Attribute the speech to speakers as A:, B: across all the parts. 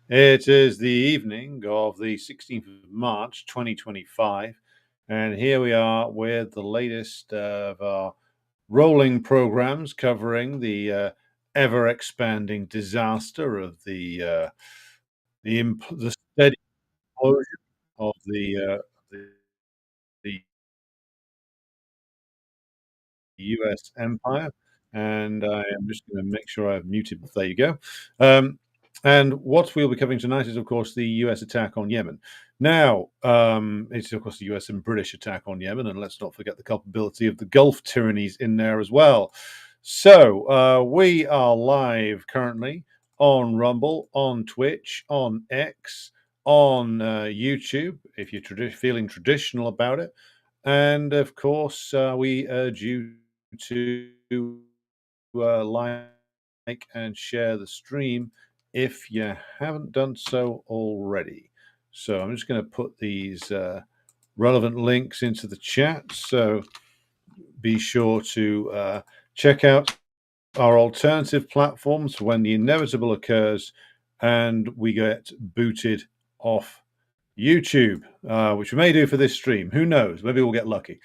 A: It is the evening of the 16th of March, 2025, and here we are with the latest of our rolling programs covering the ever expanding disaster of the steady implosion of the US empire. And I am just going to make sure I've muted. There you go. Um, and what we'll be covering tonight is, of course, the US attack on Yemen. Now, it's, of course, the US and British attack on Yemen. And let's not forget the culpability of the Gulf tyrannies in there as well. So we are live currently on Rumble, on Twitch, on X, on YouTube, if you're feeling traditional about it. And of course, we urge you to like and share the stream if you haven't done so already. So I'm just going to put these relevant links into the chat. So be sure to check out our alternative platforms when the inevitable occurs and we get booted off YouTube, which we may do for this stream. Who knows? Maybe we'll get lucky.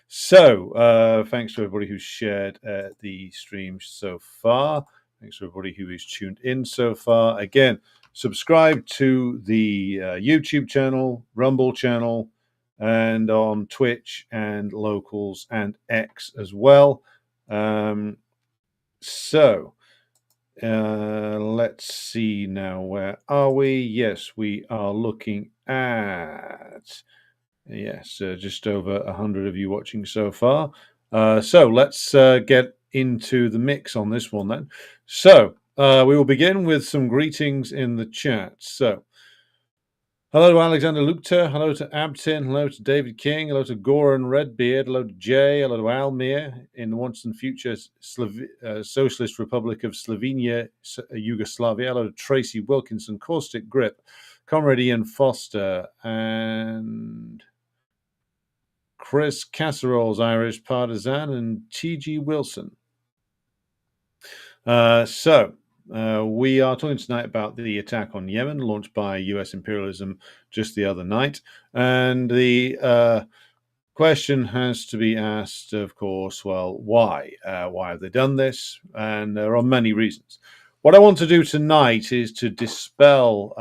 A: So, thanks to everybody who's shared the stream so far. Thanks to everybody who is tuned in so far. Again, subscribe to the YouTube channel, Rumble channel, and on Twitch and Locals and X as well. So, let's see now. Where are we? Yes, we are looking at just over 100 of you watching so far. So let's get into the mix on this one then. So we will begin with some greetings in the chat. So hello to Alexander Lukter, hello to Abtin, hello to David King, hello to Goran Redbeard, hello to Jay, hello to Almir in the once and future Socialist Republic of Slovenia, Yugoslavia, hello to Tracy Wilkinson, Caustic Grip, Comrade Ian Foster, and Chris Casseroles, Irish Partisan, and T.G. Wilson. We are talking tonight about the attack on Yemen launched by US imperialism just the other night. And the question has to be asked, of course, well, why? Why have they done this? And there are many reasons. What I want to do tonight is to dispel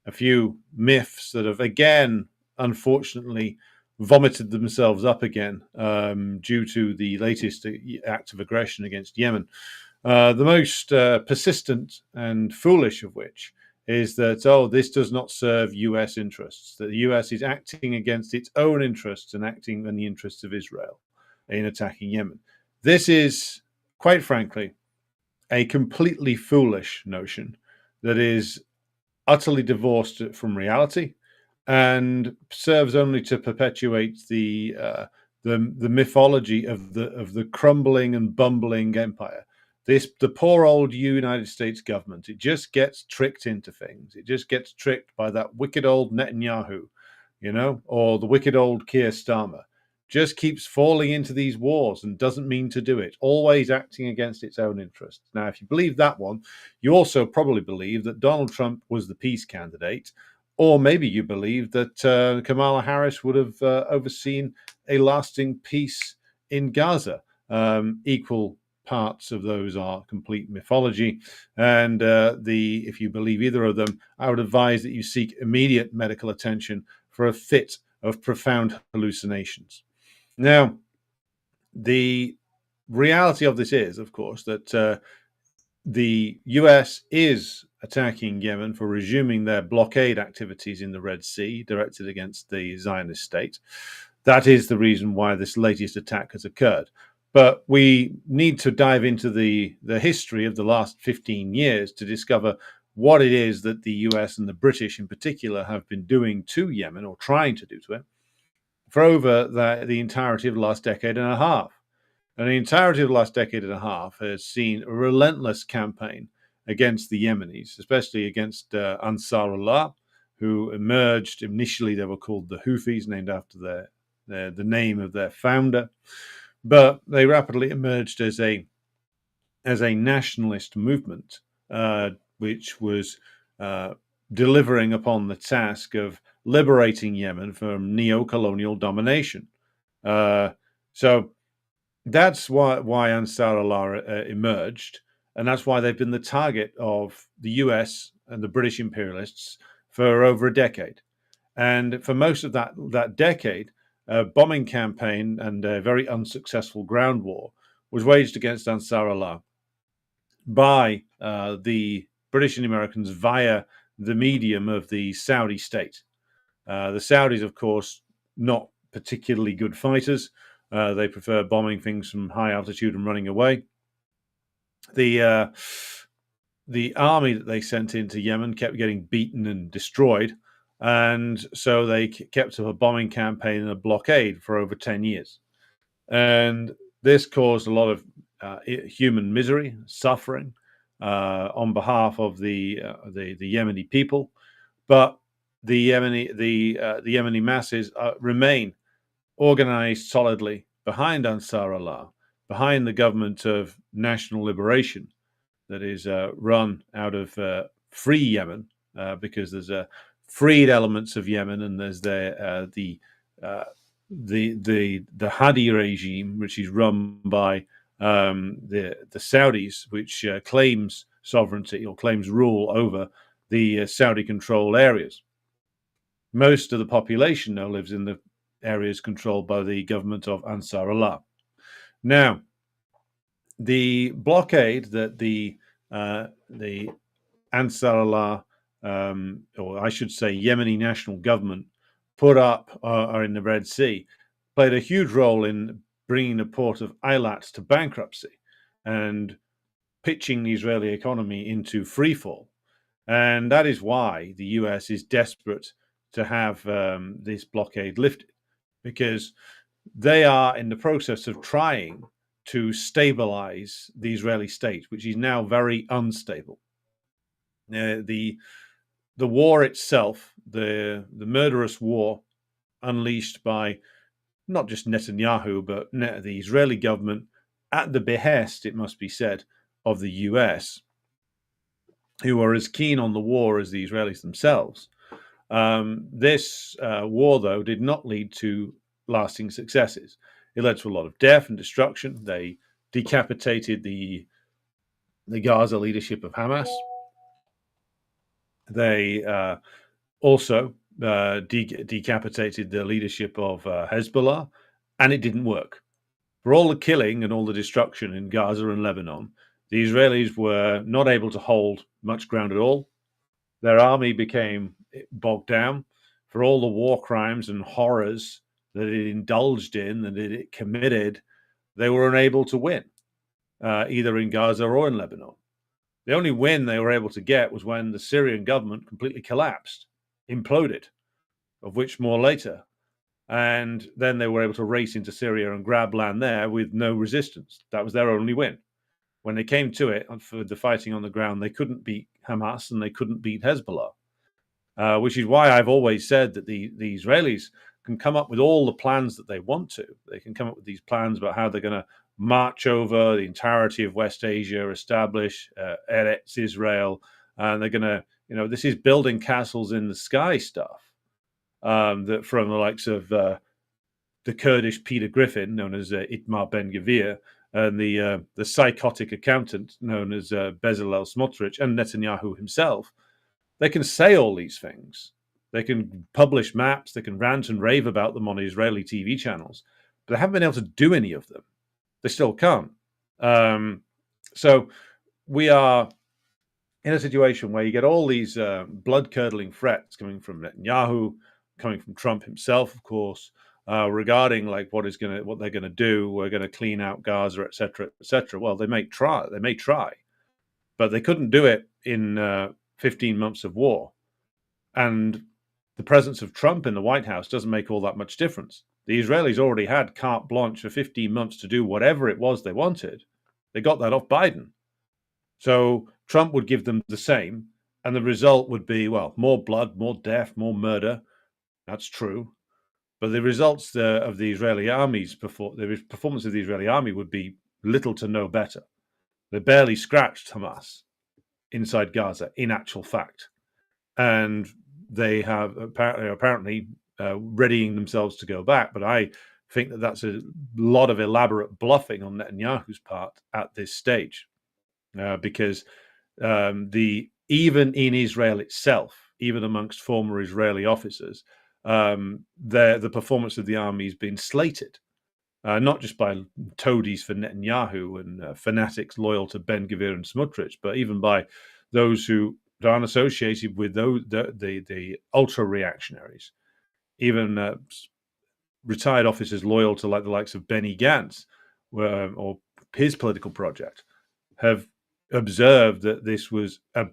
A: a few myths that have, again, unfortunately, vomited themselves up again due to the latest act of aggression against Yemen. The most persistent and foolish of which is that, this does not serve US interests, that the US is acting against its own interests and acting in the interests of Israel in attacking Yemen. This is, quite frankly, a completely foolish notion that is utterly divorced from reality and serves only to perpetuate the mythology of the crumbling and bumbling empire. The poor old United States government, it just gets tricked into things. It just gets tricked by that wicked old Netanyahu, or the wicked old Keir Starmer. Just keeps falling into these wars and doesn't mean to do it, always acting against its own interests. Now, if you believe that one, you also probably believe that Donald Trump was the peace candidate, or maybe you believe that Kamala Harris would have overseen a lasting peace in Gaza. Equal parts of those are complete mythology. And if you believe either of them, I would advise that you seek immediate medical attention for a fit of profound hallucinations. Now, the reality of this is, of course, that the US is attacking Yemen for resuming their blockade activities in the Red Sea directed against the Zionist state. That is the reason why this latest attack has occurred. But we need to dive into the history of the last 15 years to discover what it is that the US and the British in particular have been doing to Yemen, or trying to do to it, for over the entirety of the last decade and a half. And the entirety of the last decade and a half has seen a relentless campaign against the Yemenis, especially against Ansarullah, who emerged initially. They were called the Houthis, named after the name of their founder, but they rapidly emerged as a nationalist movement, which was uh, delivering upon the task of liberating Yemen from neo-colonial domination. So that's why Ansar Allah emerged, and that's why they've been the target of the US and the British imperialists for over a decade. And for most of that decade, a bombing campaign and a very unsuccessful ground war was waged against Ansar Allah by the British and Americans via the medium of the Saudi state. The Saudis, of course, not particularly good fighters. They prefer bombing things from high altitude and running away. The army that they sent into Yemen kept getting beaten and destroyed, and so they kept up a bombing campaign and a blockade for over 10 years. And this caused a lot of human misery, suffering on behalf of the Yemeni people. But the Yemeni masses remain organized solidly behind Ansar Allah, behind the government of national liberation that is run out of free Yemen, because there's freed elements of Yemen, and there's the Hadi regime, which is run by the Saudis, which claims sovereignty or claims rule over the Saudi-controlled areas. Most of the population now lives in the areas controlled by the government of Ansar Allah. Now, the blockade that the Ansar Allah, or I should say Yemeni national government, put up in the Red Sea, played a huge role in bringing the port of Eilat to bankruptcy and pitching the Israeli economy into freefall. And that is why the US is desperate to have this blockade lifted, because they are in the process of trying to stabilize the Israeli state, which is now very unstable. The war itself, the murderous war unleashed by not just Netanyahu, but the Israeli government at the behest, it must be said, of the US, who are as keen on the war as the Israelis themselves. This war, though, did not lead to lasting successes. It led to a lot of death and destruction. They decapitated the Gaza leadership of Hamas. They also decapitated the leadership of Hezbollah, and it didn't work. For all the killing and all the destruction in Gaza and Lebanon, the Israelis were not able to hold much ground at all. Their army became bogged down. For all the war crimes and horrors that it indulged in and that it committed, they were unable to win, either in Gaza or in Lebanon. The only win they were able to get was when the Syrian government completely collapsed, imploded, of which more later. And then they were able to race into Syria and grab land there with no resistance. That was their only win. When they came to it for the fighting on the ground, they couldn't beat Hamas and they couldn't beat Hezbollah, which is why I've always said that the Israelis can come up with all the plans that they want to. They can come up with these plans about how they're going to march over the entirety of West Asia, establish Eretz Israel, and they're going to, this is building castles in the sky stuff that from the likes of the Kurdish Peter Griffin, known as Itmar Ben-Gvir, and the psychotic accountant known as Bezalel Smotrich, and Netanyahu himself. They can say all these things. They can publish maps. They can rant and rave about them on Israeli TV channels, but they haven't been able to do any of them. They still can't. So we are in a situation where you get all these blood-curdling threats coming from Netanyahu, coming from Trump himself, of course, regarding like what they're gonna do. We're gonna clean out Gaza, etc., etc. Well, they may try, but they couldn't do it in 15 months of war. And the presence of Trump in the White House doesn't make all that much difference. The Israelis already had carte blanche for 15 months to do whatever it was they wanted. They got that off Biden. So Trump would give them the same, and the result would be, well, more blood, more death, more murder. That's true. But the results of the Israeli army's performance of the Israeli army would be little to no better. They barely scratched Hamas inside Gaza, in actual fact. and they have apparently readying themselves to go back. But I think that that's a lot of elaborate bluffing on Netanyahu's part at this stage, because even in Israel itself, even amongst former Israeli officers, the performance of the army has been slated, not just by toadies for Netanyahu and fanatics loyal to Ben Gvir and Smotrich, but even by those who aren't associated with the ultra reactionaries, even retired officers loyal to the likes of Benny Gantz or his political project, have observed that this was a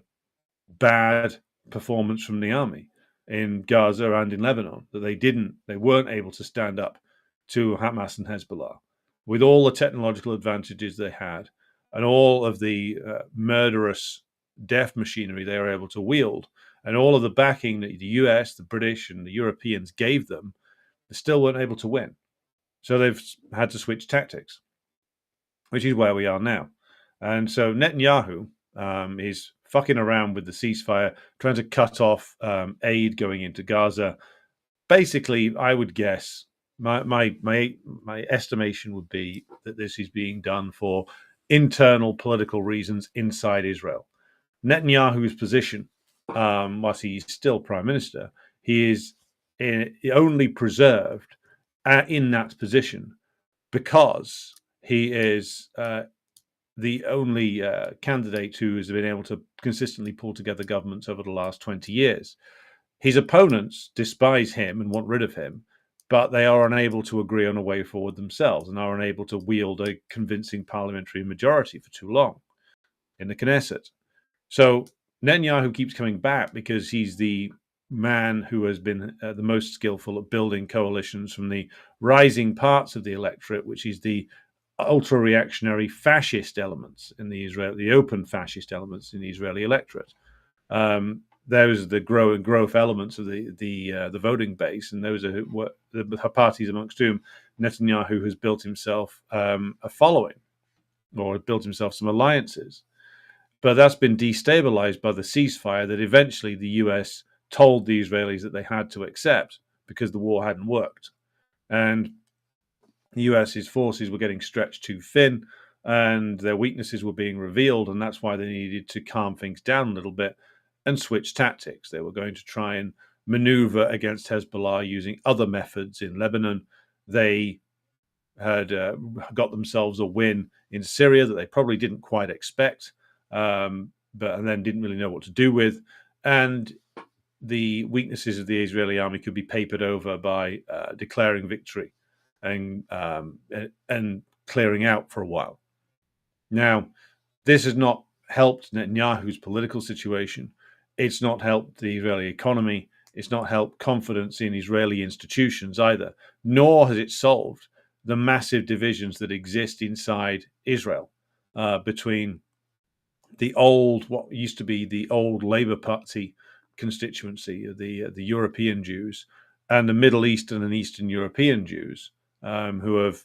A: bad performance from the army in Gaza and in Lebanon, that they weren't able to stand up to Hamas and Hezbollah with all the technological advantages they had and all of the murderous death machinery they were able to wield and all of the backing that the US, the British, and the Europeans gave them. They still weren't able to win. So they've had to switch tactics, which is where we are now. And so Netanyahu is fucking around with the ceasefire, trying to cut off aid going into Gaza. Basically, I would guess my estimation would be that this is being done for internal political reasons inside Israel. Netanyahu's position, whilst he's still prime minister, he is only preserved in that position because he is the only candidate who has been able to consistently pull together governments over the last 20 years. His opponents despise him and want rid of him, but they are unable to agree on a way forward themselves and are unable to wield a convincing parliamentary majority for too long in the Knesset. So Netanyahu keeps coming back because he's the man who has been the most skillful at building coalitions from the rising parts of the electorate, which is the ultra-reactionary fascist elements in the open fascist elements in the Israeli electorate. Those are the growth elements of the voting base, and those are the parties amongst whom Netanyahu has built himself a following, or built himself some alliances. But that's been destabilized by the ceasefire that eventually the US told the Israelis that they had to accept because the war hadn't worked. And the US's forces were getting stretched too thin and their weaknesses were being revealed, and that's why they needed to calm things down a little bit and switch tactics. They were going to try and maneuver against Hezbollah using other methods in Lebanon. They had got themselves a win in Syria that they probably didn't quite expect, and then didn't really know what to do with. And the weaknesses of the Israeli army could be papered over by declaring victory and clearing out for a while. Now, this has not helped Netanyahu's political situation. It's not helped the Israeli economy. It's not helped confidence in Israeli institutions either, nor has it solved the massive divisions that exist inside Israel between what used to be the old Labour Party constituency, the European Jews, and the Middle Eastern and Eastern European Jews who have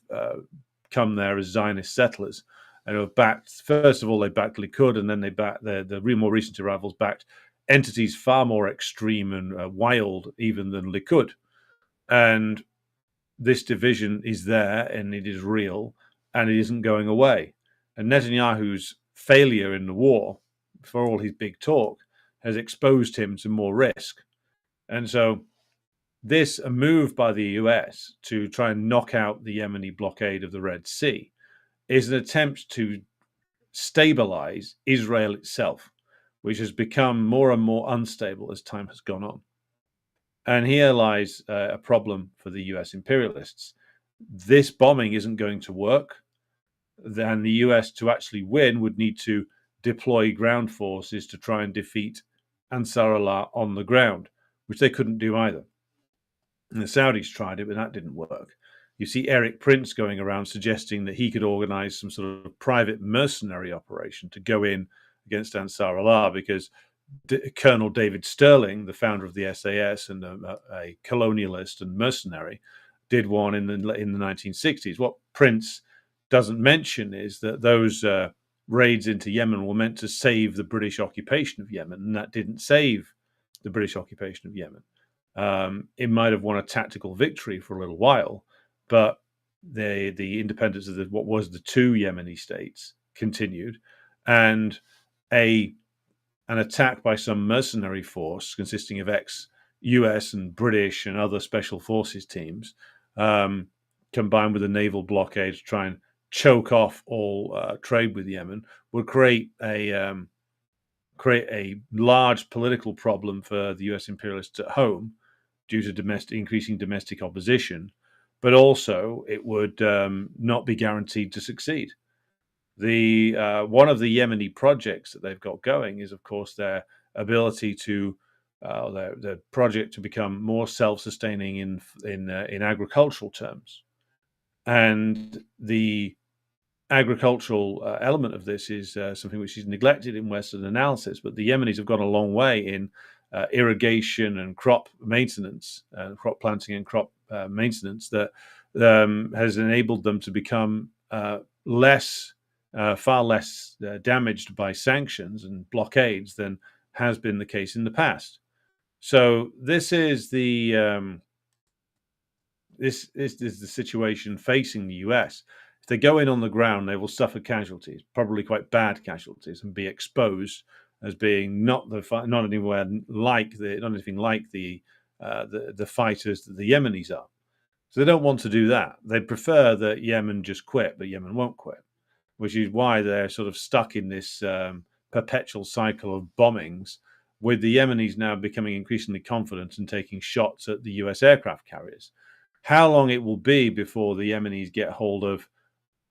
A: come there as Zionist settlers and who have backed, first of all, they backed Likud, and then they backed the more recent arrivals backed entities far more extreme and wild even than Likud. And this division is there and it is real and it isn't going away. And Netanyahu's failure in the war, for all his big talk, has exposed him to more risk. And so a move by the US to try and knock out the Yemeni blockade of the Red Sea is an attempt to stabilize Israel itself, which has become more and more unstable as time has gone on. And here lies a problem for the US imperialists. This bombing isn't going to work. Then the US, to actually win, would need to deploy ground forces to try and defeat Ansar Allah on the ground, which they couldn't do either. And the Saudis tried it, but that didn't work. You see Eric Prince going around suggesting that he could organize some sort of private mercenary operation to go in against Ansar Allah because Colonel David Sterling, the founder of the SAS and a colonialist and mercenary, did one in the 1960s. What Prince doesn't mention is that those raids into Yemen were meant to save the British occupation of Yemen, and that didn't save the British occupation of Yemen. It might have won a tactical victory for a little while, but the independence of what was the two Yemeni states continued, and an attack by some mercenary force consisting of ex-US and British and other special forces teams, combined with a naval blockade to try and choke off all trade with Yemen, would create a large political problem for the US imperialists at home due to increasing domestic opposition, but also it would not be guaranteed to succeed. One of the Yemeni projects that they've got going is, of course, their ability to their project to become more self-sustaining in agricultural terms, and the agricultural element of this is something which is neglected in Western analysis. But the Yemenis have gone a long way in irrigation and crop maintenance, crop planting and crop maintenance that has enabled them to become far less damaged by sanctions and blockades than has been the case in the past. So this is the situation facing the US. If they go in on the ground, they will suffer casualties, probably quite bad casualties, and be exposed as being not anything like the fighters that the Yemenis are. So they don't want to do that. They prefer that Yemen just quit, but Yemen won't quit, which is why they're sort of stuck in this perpetual cycle of bombings, with the Yemenis now becoming increasingly confident and taking shots at the US aircraft carriers. How long it will be before the Yemenis get hold of,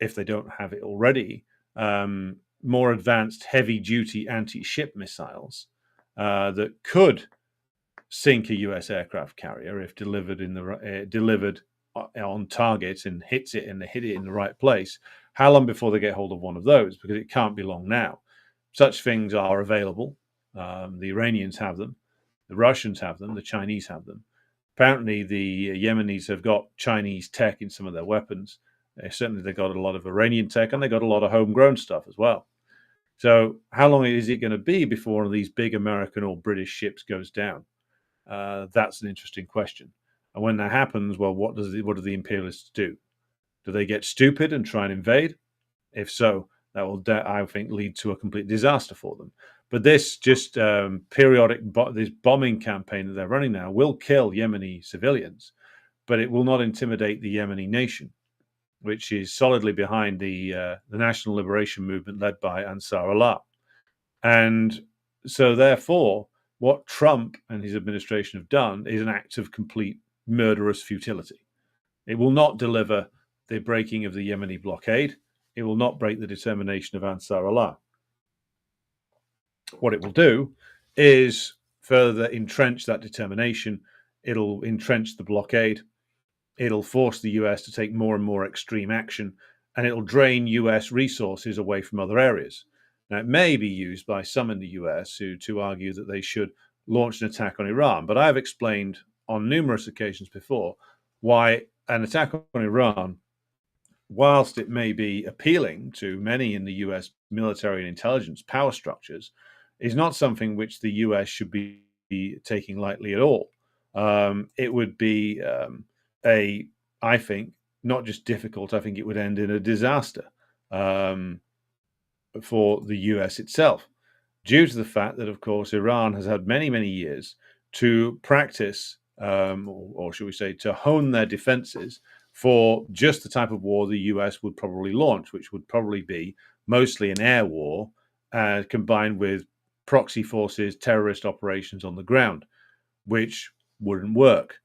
A: if they don't have it already, more advanced heavy-duty anti-ship missiles that could sink a US aircraft carrier if delivered on target and hit it in the right place. How long before they get hold of one of those? Because it can't be long now. Such things are available. The Iranians have them, the Russians have them, the Chinese have them. Apparently, the Yemenis have got Chinese tech in some of their weapons. Certainly, they got a lot of Iranian tech, and they got a lot of homegrown stuff as well. So, how long is it going to be before one of these big American or British ships goes down? That's an interesting question. And when that happens, well, what do the imperialists do? Do they get stupid and try and invade? If so, that will, I think, lead to a complete disaster for them. But this periodic this bombing campaign that they're running now will kill Yemeni civilians, but it will not intimidate the Yemeni nation, which is solidly behind the national liberation movement led by Ansar Allah. And so, therefore, what Trump and his administration have done is an act of complete murderous futility. It will not deliver the breaking of the Yemeni blockade. It will not break the determination of Ansar Allah. What it will do is further entrench that determination. It'll entrench the blockade. It'll force the US to take more and more extreme action, and it'll drain US resources away from other areas. Now, it may be used by some in the US to argue that they should launch an attack on Iran, but I've explained on numerous occasions before why an attack on Iran, whilst it may be appealing to many in the US military and intelligence power structures, is not something which the US should be taking lightly at all. It would be I think, not just difficult, I think it would end in a disaster for the US itself, due to the fact that, of course, Iran has had many, many years to practice, or should we say, to hone their defenses for just the type of war the US would probably launch, which would probably be mostly an air war combined with proxy forces, terrorist operations on the ground, which wouldn't work.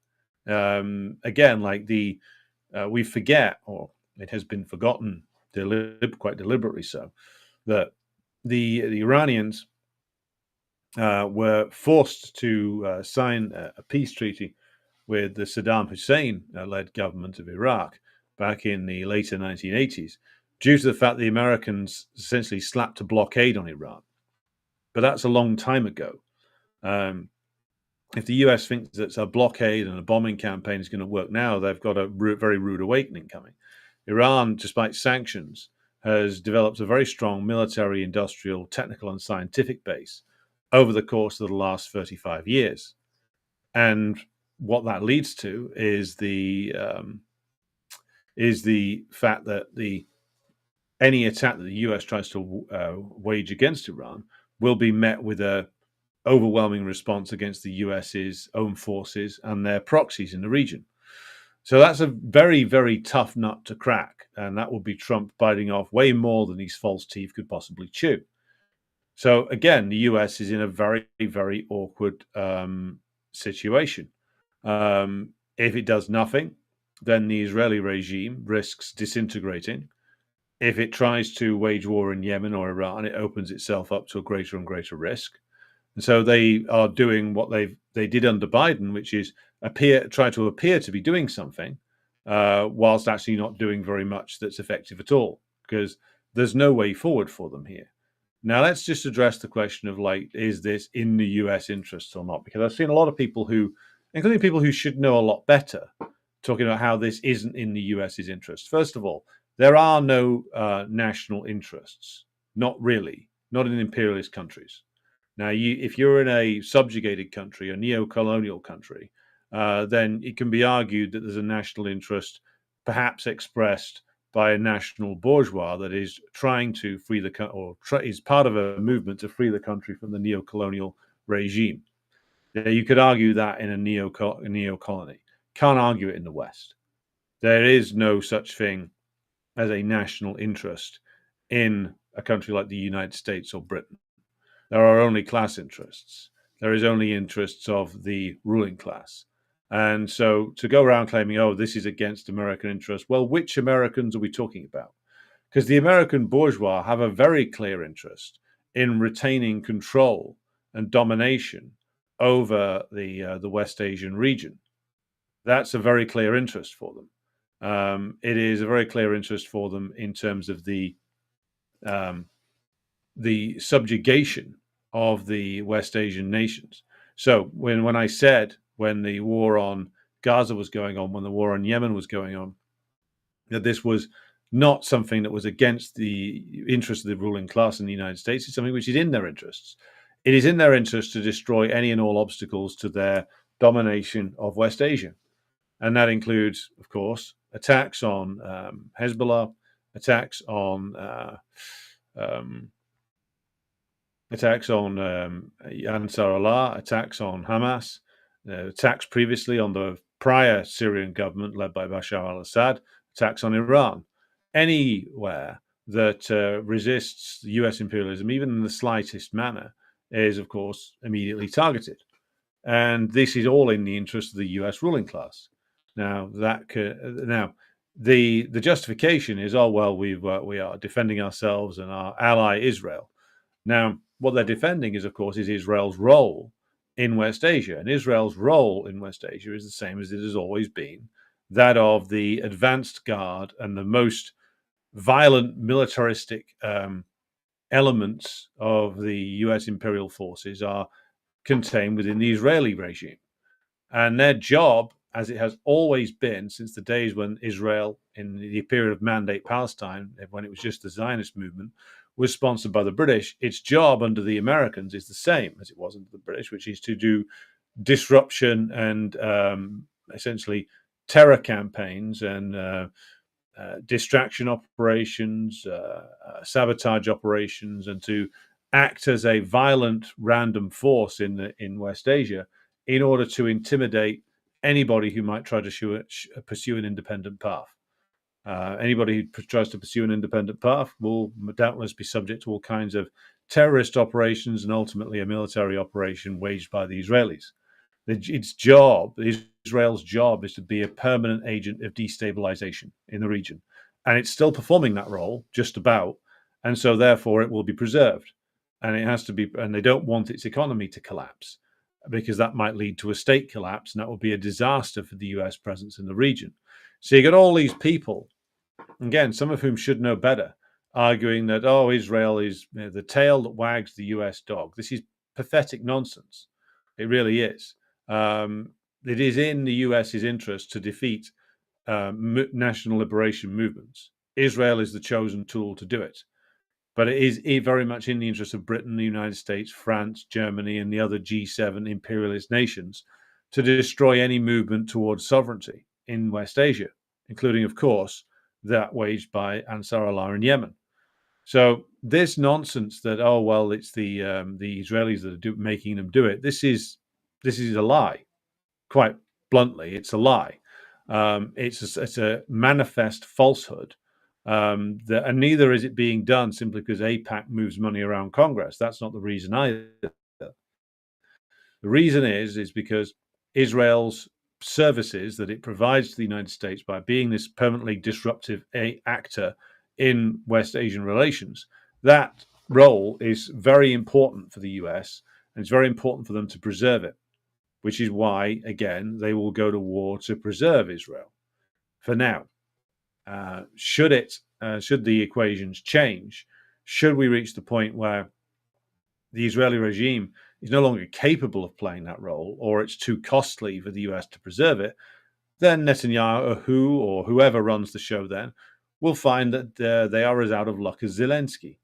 A: Again, like we forget, or it has been forgotten, quite deliberately so, that the Iranians were forced to sign a peace treaty with the Saddam Hussein-led government of Iraq back in the later 1980s, due to the fact the Americans essentially slapped a blockade on Iran. But that's a long time ago. If the US thinks that a blockade and a bombing campaign is going to work now, they've got a very rude awakening coming. Iran, despite sanctions, has developed a very strong military, industrial, technical, and scientific base. over the course of the last 35 years. And what that leads to is the fact that any attack that the US tries to wage against Iran will be met with a overwhelming response against the US's own forces and their proxies in the region. So that's a very, very tough nut to crack, and that will be Trump biting off way more than his false teeth could possibly chew. So again, the US is in a very, very awkward situation. If it does nothing, then the Israeli regime risks disintegrating. If it tries to wage war in Yemen or Iran, it opens itself up to a greater and greater risk. And so they are doing what they did under Biden, which is try to appear to be doing something, whilst actually not doing very much that's effective at all, because there's no way forward for them here. Now, let's just address the question of, like, is this in the US interest or not? Because I've seen a lot of people including people who should know a lot better, talking about how this isn't in the US's interest. First of all, there are no national interests, not really, not in imperialist countries. Now, if you're in a subjugated country, a neo-colonial country, then it can be argued that there's a national interest, perhaps expressed by a national bourgeois that is trying to free the country, or is part of a movement to free the country from the neo-colonial regime. Now, you could argue that in a neo-colony. Can't argue it in the West. There is no such thing as a national interest in a country like the United States or Britain. There are only class interests. There is only interests of the ruling class. And so to go around claiming, oh, this is against American interests, well, which Americans are we talking about? Because the American bourgeois have a very clear interest in retaining control and domination over the West Asian region. That's a very clear interest for them. It is a very clear interest for them in terms of the subjugation of the West Asian nations. So when I said, when the war on Gaza was going on, when the war on Yemen was going on, that this was not something that was against the interests of the ruling class in the United States, it's something which is in their interests. It is in their interest to destroy any and all obstacles to their domination of West Asia. And that includes, of course, attacks on Hezbollah, attacks on Ansar Allah, attacks on Hamas, attacks previously on the prior Syrian government led by Bashar al-Assad, attacks on Iran. Anywhere that resists US imperialism, even in the slightest manner, is, of course, immediately targeted. And this is all in the interest of the US ruling class. Now, the justification is, oh, well, we are defending ourselves and our ally Israel. Now, what they're defending is, of course, is Israel's role in West Asia. And Israel's role in West Asia is the same as it has always been, that of the advanced guard and the most violent militaristic elements of the US imperial forces are contained within the Israeli regime. And their job, as it has always been since the days when Israel, in the period of Mandate Palestine, when it was just the Zionist movement, was sponsored by the British, its job under the Americans is the same as it was under the British, which is to do disruption and essentially terror campaigns and distraction operations, sabotage operations, and to act as a violent random force in West Asia in order to intimidate anybody who might try to pursue an independent path. Anybody who tries to pursue an independent path will doubtless be subject to all kinds of terrorist operations and ultimately a military operation waged by the Israelis. Israel's job is to be a permanent agent of destabilization in the region. And it's still performing that role, just about. And so therefore it will be preserved. And it has to be, and they don't want its economy to collapse, because that might lead to a state collapse, and that would be a disaster for the US presence in the region. So you get all these people, again, some of whom should know better, arguing that, oh, Israel is the tail that wags the US dog. This is pathetic nonsense. It really is. It is in the US's interest to defeat national liberation movements. Israel is the chosen tool to do it. but it is very much in the interest of Britain, the United States, France, Germany, and the other G7 imperialist nations to destroy any movement towards sovereignty in West Asia, including, of course, that waged by Ansar Allah in Yemen. So this nonsense that, oh well, it's the Israelis that are making them do it. This is a lie. Quite bluntly, it's a lie. It's a manifest falsehood. And neither is it being done simply because AIPAC moves money around Congress. That's not the reason either. The reason is because Israel's services that it provides to the United States by being this permanently disruptive actor in West Asian relations, that role is very important for the US, and it's very important for them to preserve it, which is why, again, they will go to war to preserve Israel. For now, should the equations change, should we reach the point where the Israeli regime is no longer capable of playing that role, or it's too costly for the US to preserve it, then Netanyahu or whoever runs the show then will find that they are as out of luck as Zelensky.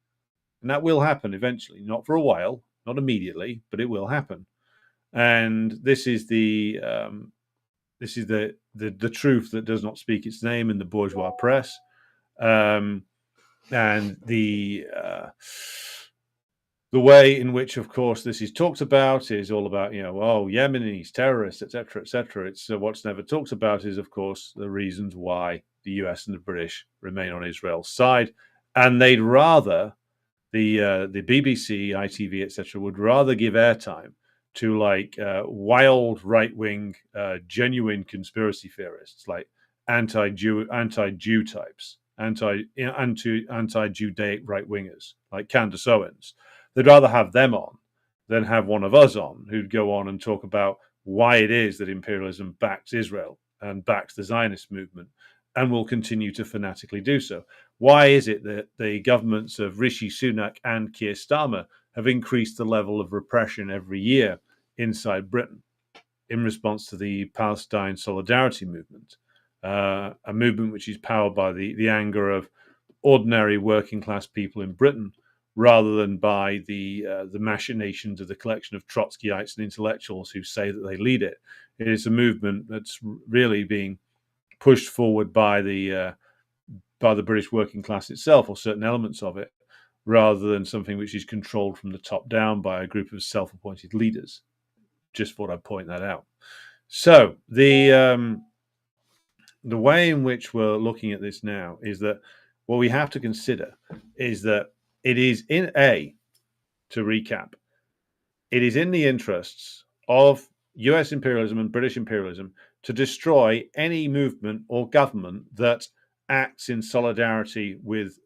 A: And that will happen eventually, not for a while, not immediately, but it will happen. And this is the truth that does not speak its name in the bourgeois press, and the way in which, of course, this is talked about is all about, Yemenis, terrorists, etc., etc. It's what's never talked about is, of course, the reasons why the US and the British remain on Israel's side, and they'd rather the BBC, ITV, etc. would rather give airtime to wild right-wing, genuine conspiracy theorists, like anti-Jew types, anti-Judaic right-wingers, like Candace Owens. They'd rather have them on than have one of us on who'd go on and talk about why it is that imperialism backs Israel and backs the Zionist movement and will continue to fanatically do so. Why is it that the governments of Rishi Sunak and Keir Starmer have increased the level of repression every year inside Britain in response to the Palestine solidarity movement, a movement which is powered by the anger of ordinary working class people in Britain, rather than by the machinations of the collection of Trotskyites and intellectuals who say that they lead it. It is a movement that's really being pushed forward by the British working class itself, or certain elements of it, rather than something which is controlled from the top down by a group of self-appointed leaders. Just thought I'd point that out. So the way in which we're looking at this now is that what we have to consider is that it is to recap, it is in the interests of US imperialism and British imperialism to destroy any movement or government that acts in solidarity with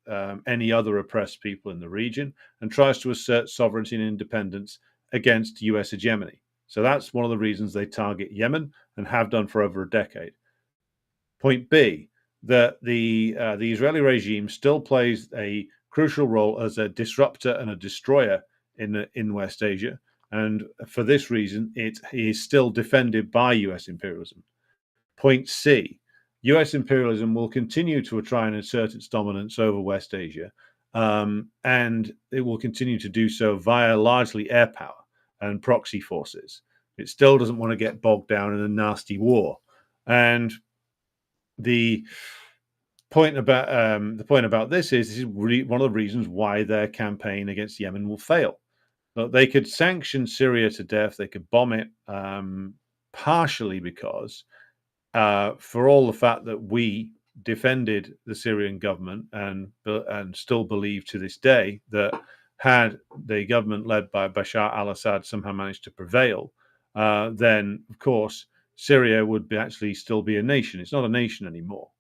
A: any other oppressed people in the region and tries to assert sovereignty and independence against US hegemony. So that's one of the reasons they target Yemen and have done for over a decade. Point B, that the Israeli regime still plays a crucial role as a disruptor and a destroyer in West Asia, and for this reason, it is still defended by US imperialism. Point C, US imperialism will continue to try and assert its dominance over West Asia, and it will continue to do so via largely air power and proxy forces. It still doesn't want to get bogged down in a nasty war. And the point about this is one of the reasons why their campaign against Yemen will fail. They could sanction Syria to death. They could bomb it, partially because, for all the fact that we defended the Syrian government and still believe to this day that had the government led by Bashar al-Assad somehow managed to prevail, then, of course, Syria would actually still be a nation. It's not a nation anymore.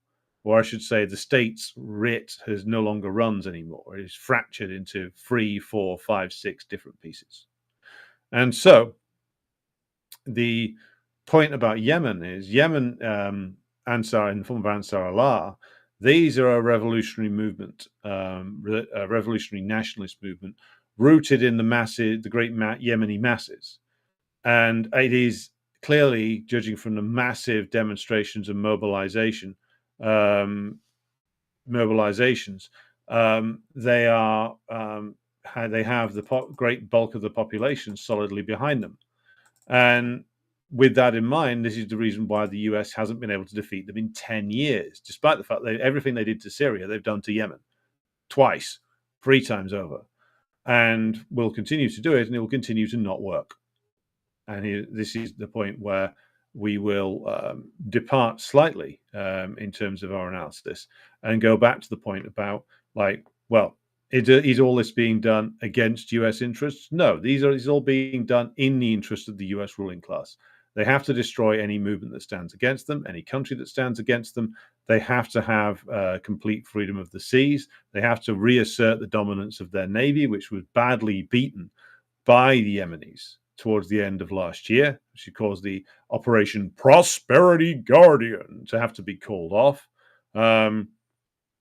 A: Or I should say the state's writ no longer runs anymore. It is fractured into 3, 4, 5, 6 different pieces. And so the point about Yemen is Yemen, Ansar, in the form of Ansar Allah, these are a revolutionary movement, a revolutionary nationalist movement rooted in the great Yemeni masses. And it is clearly, judging from the massive demonstrations and mobilizations, They are they have the great bulk of the population solidly behind them, and with that in mind, this is the reason why the US hasn't been able to defeat them in 10 years, despite the fact that everything they did to Syria, they've done to Yemen twice, 3 times over, and will continue to do it, and it will continue to not work. And this is the point where we will depart slightly in terms of our analysis and go back to the point about, like, well, is all this being done against US interests? No, this is all being done in the interest of the US ruling class. They have to destroy any movement that stands against them, any country that stands against them. They have to have complete freedom of the seas. They have to reassert the dominance of their navy, which was badly beaten by the Yemenis towards the end of last year, which caused the Operation Prosperity Guardian to have to be called off. And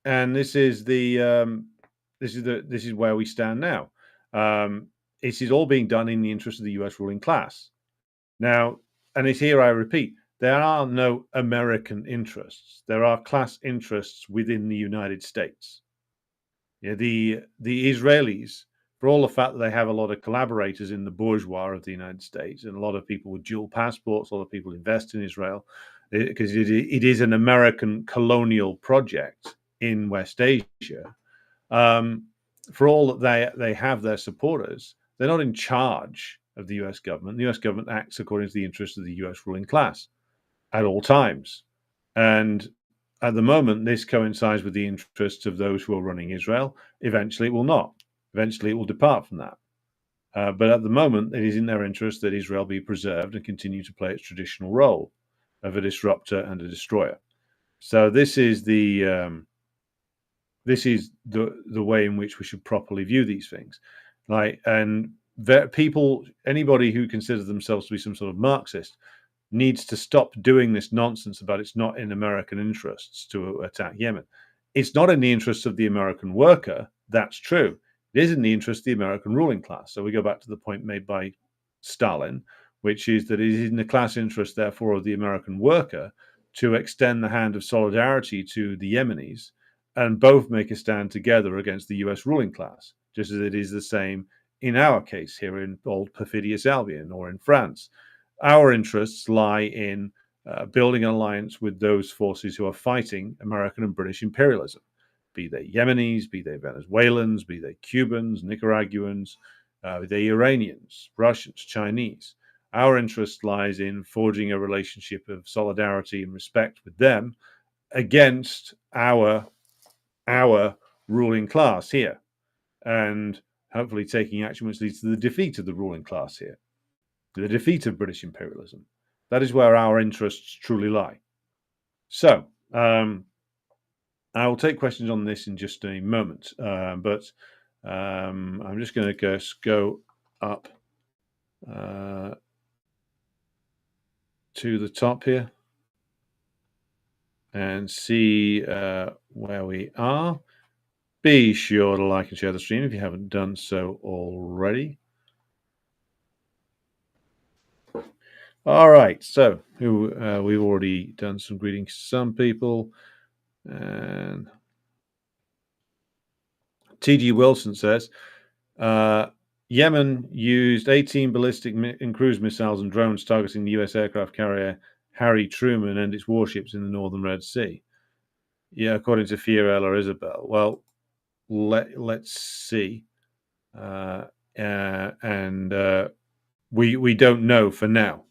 A: this is where we stand now. It is all being done in the interest of the US ruling class. Now, and it's here I repeat, there are no American interests. There are class interests within the United States. Yeah, the Israelis, for all the fact that they have a lot of collaborators in the bourgeois of the United States, and a lot of people with dual passports, a lot of people invest in Israel, because it is an American colonial project in West Asia. For all that they have their supporters, they're not in charge of the US government. The US government acts according to the interests of the US ruling class at all times. And at the moment, this coincides with the interests of those who are running Israel. Eventually, it will not. Eventually, it will depart from that. But at the moment, it is in their interest that Israel be preserved and continue to play its traditional role of a disruptor and a destroyer. So this is the way in which we should properly view these things. Anybody who considers themselves to be some sort of Marxist needs to stop doing this nonsense about it's not in American interests to attack Yemen. It's not in the interests of the American worker. That's true. It is in the interest of the American ruling class. So we go back to the point made by Stalin, which is that it is in the class interest, therefore, of the American worker to extend the hand of solidarity to the Yemenis and both make a stand together against the US ruling class, just as it is the same in our case here in old perfidious Albion or in France. Our interests lie in building an alliance with those forces who are fighting American and British imperialism, be they Yemenis, be they Venezuelans, be they Cubans, Nicaraguans, be they Iranians, Russians, Chinese. Our interest lies in forging a relationship of solidarity and respect with them against our ruling class here, and hopefully taking action which leads to the defeat of the ruling class here, the defeat of British imperialism. That is where our interests truly lie. So, I will take questions on this in just a moment, but I'm just going to go up to the top here and see where we are. Be sure to like and share the stream if you haven't done so already. All right, so we've already done some greetings to some people. And T.G. Wilson says, Yemen used 18 ballistic and cruise missiles and drones targeting the US aircraft carrier Harry Truman and its warships in the northern Red Sea. Yeah, according to Fiorella Isabel. Well, let's see. We don't know for now.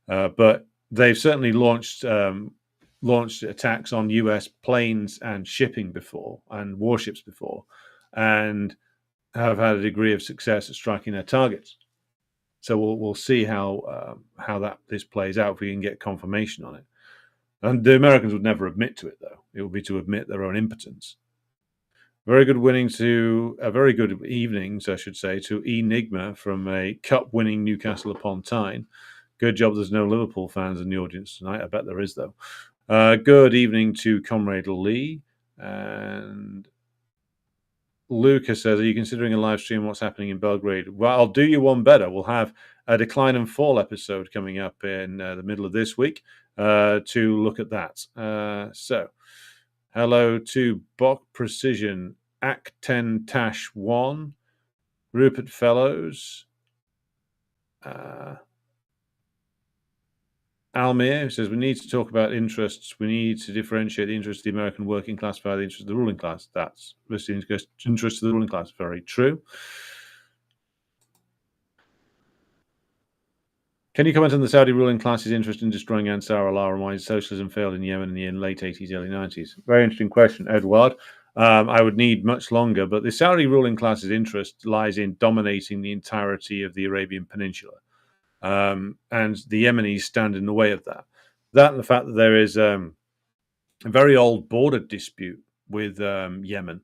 A: But they've certainly launched attacks on US planes and shipping before, and warships before, and have had a degree of success at striking their targets. So we'll see how this plays out if we can get confirmation on it. And the Americans would never admit to it, though. It would be to admit their own impotence. Very good evenings, I should say, to Enigma from a cup-winning Newcastle upon Tyne. Good job there's no Liverpool fans in the audience tonight. I bet there is, though. Good evening to Comrade Lee. And Lucas says, are you considering a live stream what's happening in Belgrade? Well, I'll do you one better. We'll have a Decline and Fall episode coming up in the middle of this week to look at that. So Hello to Bok Precision, Ac10 Tash 1, Rupert Fellows, Almir, who says we need to talk about interests. We need to differentiate the interests of the American working class by the interests of the ruling class. That's the interests of the ruling class. Very true. Can you comment on the Saudi ruling class's interest in destroying Ansar Allah and why socialism failed in Yemen in the late 80s, early 90s? Very interesting question, Edward. I would need much longer, but the Saudi ruling class's interest lies in dominating the entirety of the Arabian Peninsula. And the Yemenis stand in the way of that. That and the fact that there is a very old border dispute with Yemen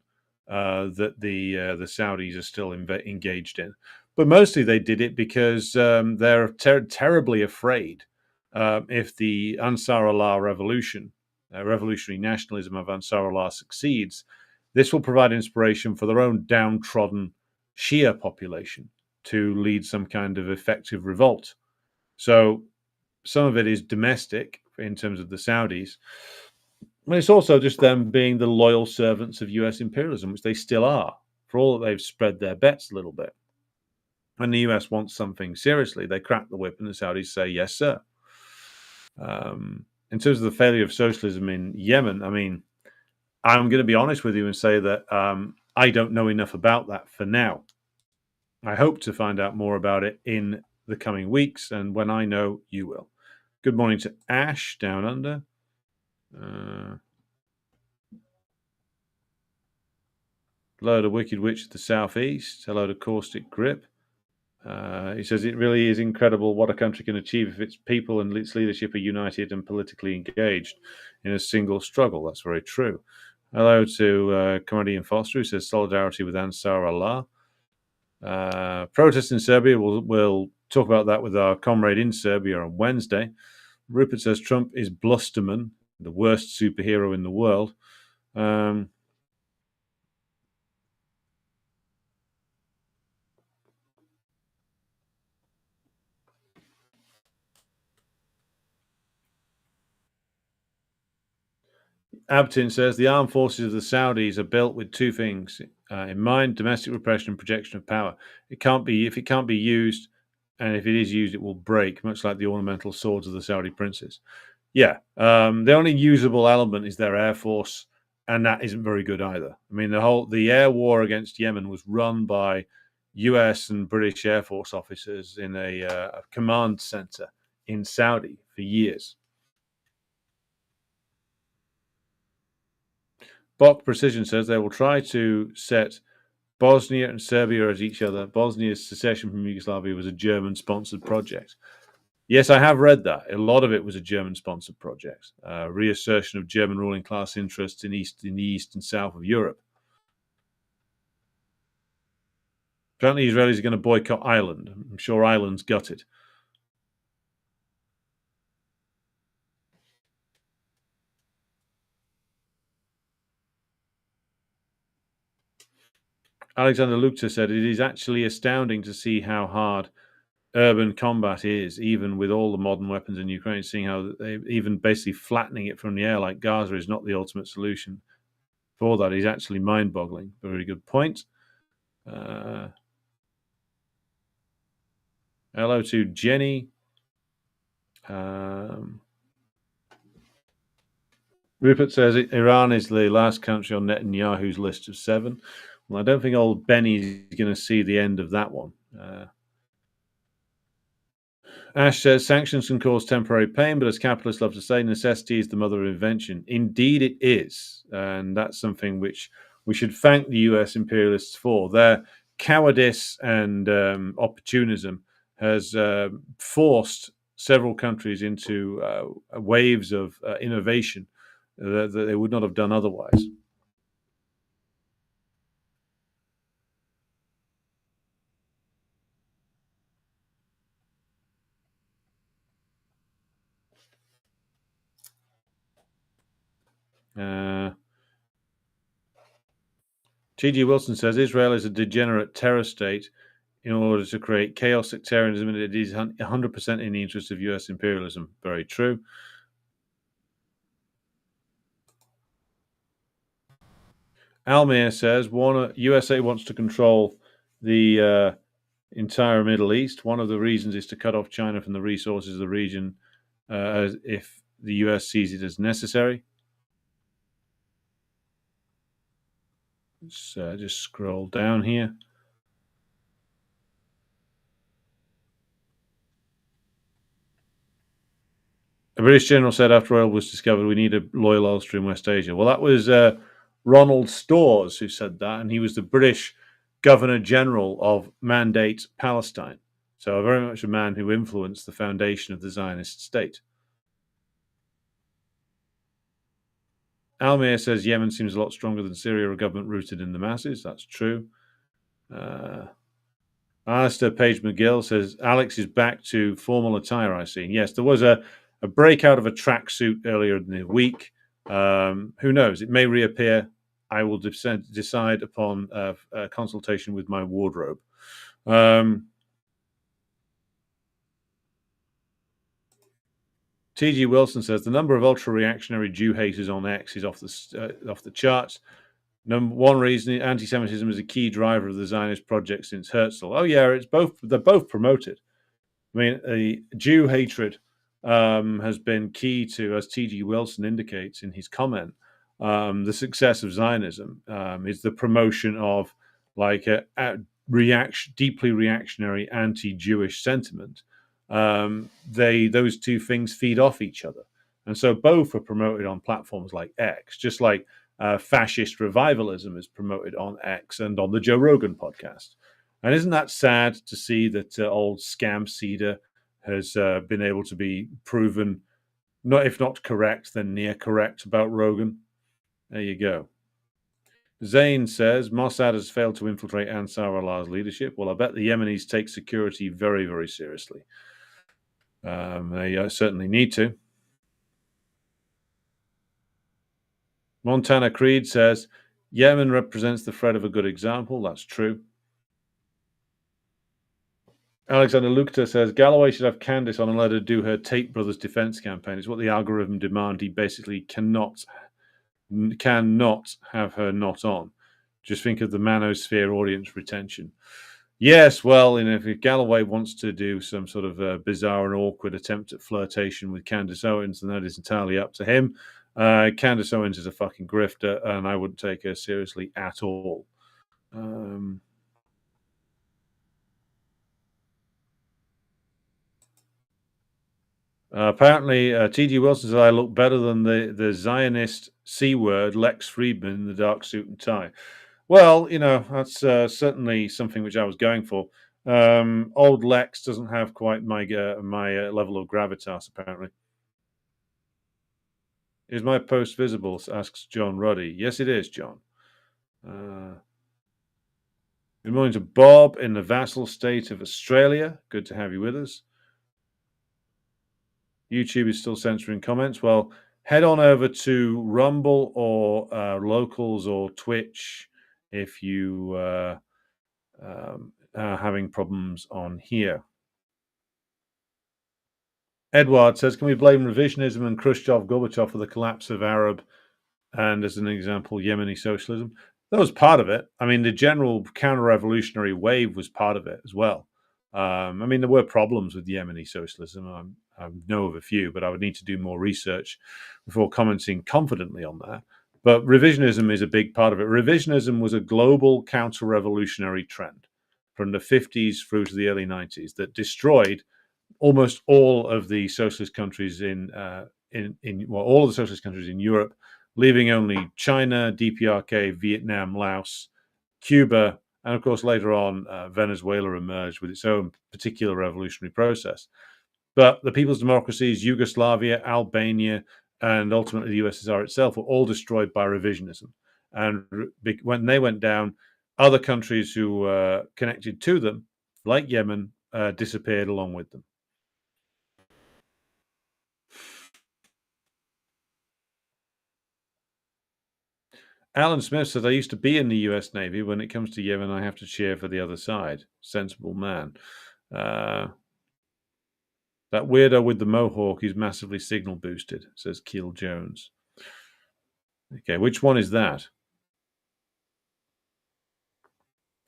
A: that the Saudis are still engaged in. But mostly they did it because they're terribly afraid if the Ansar Allah revolution, revolutionary nationalism of Ansar Allah succeeds, this will provide inspiration for their own downtrodden Shia population to lead some kind of effective revolt. So some of it is domestic in terms of the Saudis. But it's also just them being the loyal servants of US imperialism, which they still are, for all that they've spread their bets a little bit. When the US wants something seriously, they crack the whip and the Saudis say, yes, sir. In terms of the failure of socialism in Yemen, I mean, I'm going to be honest with you and say that I don't know enough about that for now. I hope to find out more about it in the coming weeks, and when I know, you will. Good morning to Ash down under. Hello to Wicked Witch of the Southeast. Hello to Caustic Grip. He says it really is incredible what a country can achieve if its people and its leadership are united and politically engaged in a single struggle. That's very true. Hello to Comedian Foster, who says solidarity with Ansar Allah. Protests in Serbia, we'll talk about that with our comrade in Serbia on Wednesday. Rupert says Trump is blusterman, the worst superhero in the world. Abtin says the armed forces of the Saudis are built with two things in mind: domestic repression and projection of power. If it can't be used, and if it is used, it will break, much like the ornamental swords of the Saudi princes. Yeah, the only usable element is their air force, and that isn't very good either. I mean, the air war against Yemen was run by U.S. and British Air Force officers in a command center in Saudi for years. Bok Precision says they will try to set Bosnia and Serbia as each other. Bosnia's secession from Yugoslavia was a German-sponsored project. Yes, I have read that. A lot of it was a German-sponsored project. Reassertion of German ruling class interests in the east and south of Europe. Apparently, Israelis are going to boycott Ireland. I'm sure Ireland's gutted. Alexander Lukta said, it is actually astounding to see how hard urban combat is, even with all the modern weapons in Ukraine, seeing how they even basically flattening it from the air like Gaza is not the ultimate solution for that is actually mind-boggling. Very good point. Hello to Jenny. Rupert says Iran is the last country on Netanyahu's list of 7. Well, I don't think old Benny's going to see the end of that one. Ash says sanctions can cause temporary pain, but as capitalists love to say, necessity is the mother of invention. Indeed, it is. And that's something which we should thank the US imperialists for. Their cowardice and opportunism has forced several countries into waves of innovation that they would not have done otherwise. T.G. Wilson says Israel is a degenerate terror state in order to create chaos, sectarianism, and it is 100% in the interest of US imperialism. Very true. Almir says USA wants to control the entire Middle East. One of the reasons is to cut off China from the resources of the region if the US sees it as necessary. Let's just scroll down here. A British general said after oil was discovered, we need a loyal ulster in West Asia. Well, that was Ronald Storrs who said that, and he was the British Governor General of Mandate Palestine. So very much a man who influenced the foundation of the Zionist state. Almir says Yemen seems a lot stronger than Syria, a government rooted in the masses. That's true. Alistair Page McGill says Alex is back to formal attire, I see. Yes, there was a breakout of a tracksuit earlier in the week. Who knows? It may reappear. I will decide upon a consultation with my wardrobe. T.G. Wilson says the number of ultra-reactionary Jew haters on X is off the charts. One reason anti-Semitism is a key driver of the Zionist project since Herzl. Oh yeah, it's both. They're both promoted. I mean, a Jew hatred has been key to, as T.G. Wilson indicates in his comment, the success of Zionism is the promotion of like a deeply reactionary anti-Jewish sentiment. Those two things feed off each other, and so both are promoted on platforms like X, just like fascist revivalism is promoted on X and on the Joe Rogan podcast. And isn't that sad to see that old scam Cedar has been able to be proven, if not correct, then near correct about Rogan? There you go. Zayn says Mossad has failed to infiltrate Ansar Allah's leadership. Well, I bet the Yemenis take security very, very seriously. They certainly need to. Montana Creed says Yemen represents the threat of a good example. That's true. Alexander Lukta says Galloway should have Candice on and let her do her Tate Brothers defense campaign. It's what the algorithm demand. He basically cannot have her not on. Just think of the manosphere audience retention. Yes, well, if Galloway wants to do some sort of bizarre and awkward attempt at flirtation with Candace Owens, then that is entirely up to him. Candace Owens is a fucking grifter, and I wouldn't take her seriously at all. Apparently, T.G. Wilson says I look better than the Zionist C-word, Lex Friedman, in the dark suit and tie. Well, that's certainly something which I was going for. Old Lex doesn't have quite my level of gravitas, apparently. Is my post visible? Asks John Ruddy. Yes, it is, John. Good morning to Bob in the vassal state of Australia. Good to have you with us. YouTube is still censoring comments. Well, head on over to Rumble or Locals or Twitch if you are having problems on here. Edward says, can we blame revisionism and Khrushchev-Gorbachev for the collapse of Arab and, as an example, Yemeni socialism? That was part of it. I mean, the general counter-revolutionary wave was part of it as well. I mean, there were problems with Yemeni socialism. I know of a few, but I would need to do more research before commenting confidently on that. But revisionism is a big part of it. Revisionism was a global counter-revolutionary trend from the 50s through to the early 90s that destroyed almost all of the socialist countries all of the socialist countries in Europe, leaving only China, DPRK, Vietnam, Laos, Cuba, and of course later on Venezuela emerged with its own particular revolutionary process. But the people's democracies, Yugoslavia, Albania, and ultimately the USSR itself were all destroyed by revisionism. And when they went down, other countries who were connected to them, like Yemen, disappeared along with them. Alan Smith says, I used to be in the US Navy. When it comes to Yemen, I have to cheer for the other side. Sensible man. That weirdo with the mohawk is massively signal boosted, says Keel Jones. Okay, which one is that?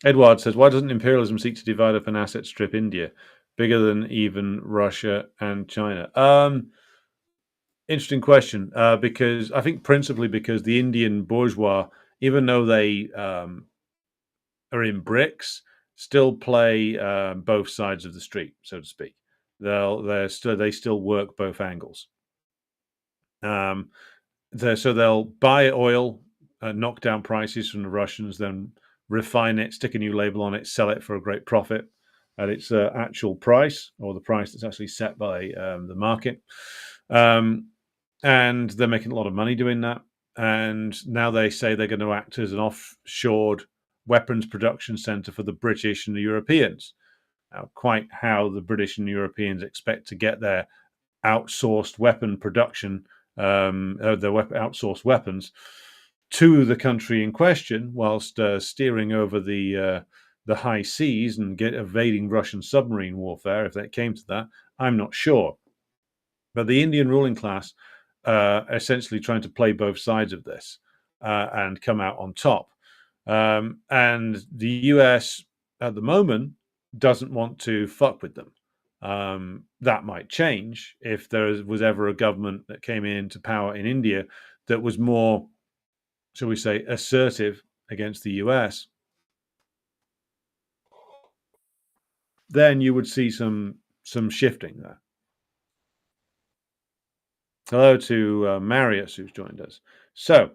A: Edward says, why doesn't imperialism seek to divide up and asset strip India, bigger than even Russia and China? Interesting question, because I think principally because the Indian bourgeois, even though they are in bricks, still play both sides of the street, so to speak. They still work both angles. Um, so they'll buy oil, knock down prices from the Russians, then refine it, stick a new label on it, sell it for a great profit at its actual price, or the price that's actually set by the market. And they're making a lot of money doing that. And now they say they're going to act as an offshored weapons production center for the British and the Europeans. Now, quite how the British and Europeans expect to get their outsourced weapon production, outsourced weapons to the country in question, whilst steering over the high seas and evading Russian submarine warfare, if that came to that, I'm not sure. But the Indian ruling class essentially trying to play both sides of this and come out on top. And the US at the moment doesn't want to fuck with them. That might change if there was ever a government that came into power in India that was more, shall we say, assertive against the US. Then you would see some shifting there. Hello to Marius, who's joined us. So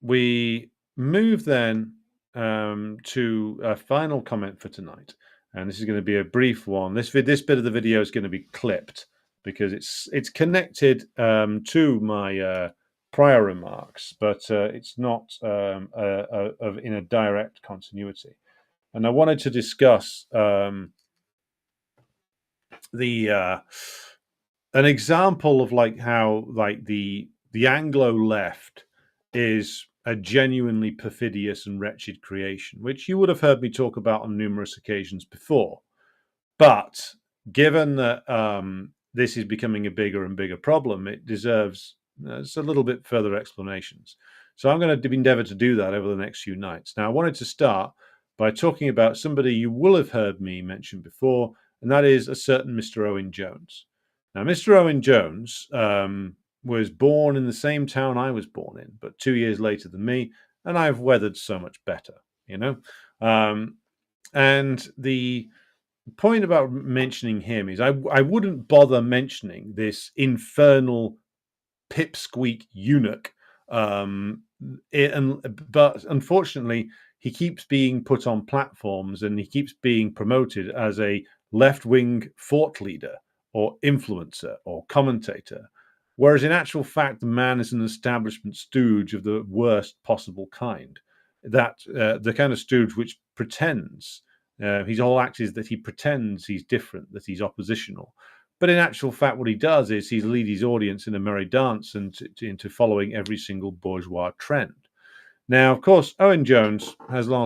A: we move then to a final comment for tonight, and this is going to be a brief one. This bit of the video is going to be clipped because it's connected to my prior remarks, but it's not in a direct continuity. And I wanted to discuss an example of like how like the Anglo left is a genuinely perfidious and wretched creation, which you would have heard me talk about on numerous occasions before. But given that this is becoming a bigger and bigger problem, it deserves a little bit further explanations. So I'm going to endeavor to do that over the next few nights. Now, I wanted to start by talking about somebody you will have heard me mention before, and that is a certain Mr. Owen Jones. Now, Mr. Owen Jones was born in the same town I was born in, but 2 years later than me, and I've weathered so much better, you know? And the point about mentioning him is I wouldn't bother mentioning this infernal pipsqueak eunuch. But unfortunately, he keeps being put on platforms and he keeps being promoted as a left-wing thought leader or influencer or commentator, whereas in actual fact, the man is an establishment stooge of the worst possible kind. That the kind of stooge which pretends his whole act is that he pretends he's different, that he's oppositional. But in actual fact, what he does is he leads his audience in a merry dance and into following every single bourgeois trend. Now, of course, Owen Jones has got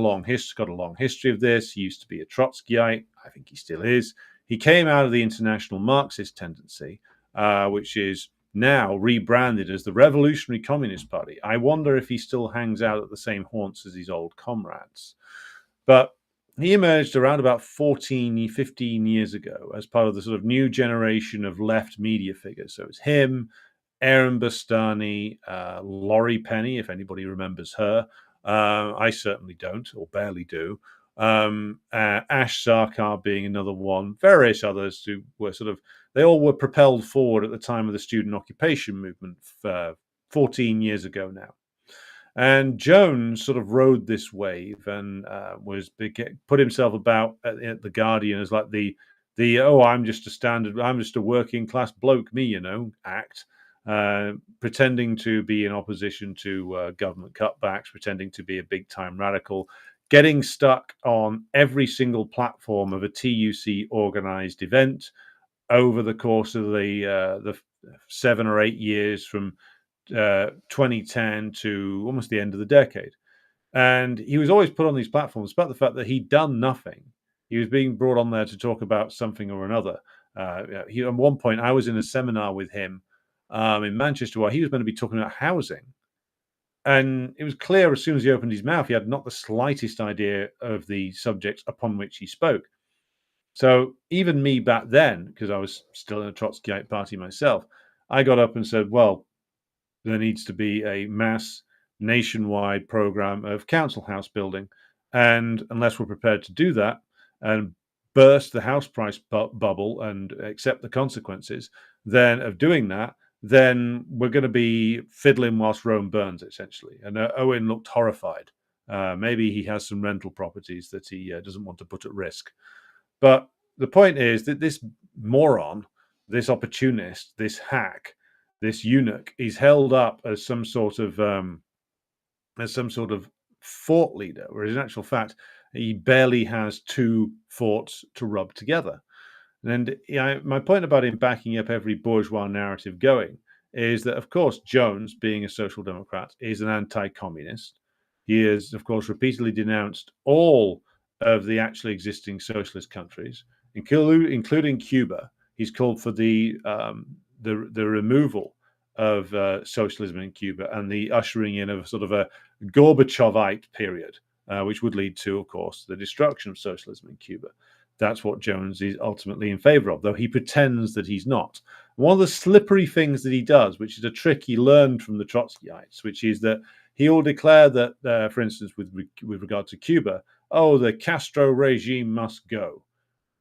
A: a long history of this. He used to be a Trotskyite. I think he still is. He came out of the international Marxist tendency, which is now rebranded as the Revolutionary Communist Party. I wonder if he still hangs out at the same haunts as his old comrades. But he emerged around about 15 years ago as part of the sort of new generation of left media figures. So it's him, Aaron Bastani, Laurie Penny, if anybody remembers her. I certainly don't, or barely do. Ash Sarkar being another one, various others who were they all were propelled forward at the time of the student occupation movement 14 years ago now. And Jones sort of rode this wave and put himself about at the Guardian as like I'm just a working class bloke, me, act, pretending to be in opposition to government cutbacks, pretending to be a big time radical, getting stuck on every single platform of a TUC organized event over the course of the 7 or 8 years from 2010 to almost the end of the decade. And he was always put on these platforms about the fact that he'd done nothing. He was being brought on there to talk about something or another. At one point, I was in a seminar with him in Manchester where he was going to be talking about housing. And it was clear as soon as he opened his mouth, he had not the slightest idea of the subject upon which he spoke. So even me back then, because I was still in a Trotskyite party myself, I got up and said, well, there needs to be a mass nationwide program of council house building. And unless we're prepared to do that and burst the house price bubble and accept the consequences then of doing that, then we're going to be fiddling whilst Rome burns, essentially. And Owen looked horrified. Maybe he has some rental properties that he doesn't want to put at risk. But the point is that this moron, this opportunist, this hack, this eunuch is held up as some sort of fort leader, whereas in actual fact he barely has two forts to rub together. And my point about him backing up every bourgeois narrative going is that, of course, Jones, being a social democrat, is an anti-communist. He has, of course, repeatedly denounced all of the actually existing socialist countries, including Cuba. He's called for the removal of socialism in Cuba and the ushering in of sort of a Gorbachevite period, which would lead to, of course, the destruction of socialism in Cuba. That's what Jones is ultimately in favor of, though he pretends that he's not. One of the slippery things that he does, which is a trick he learned from the Trotskyites, which is that he will declare that, for instance, with regard to Cuba, oh, the Castro regime must go.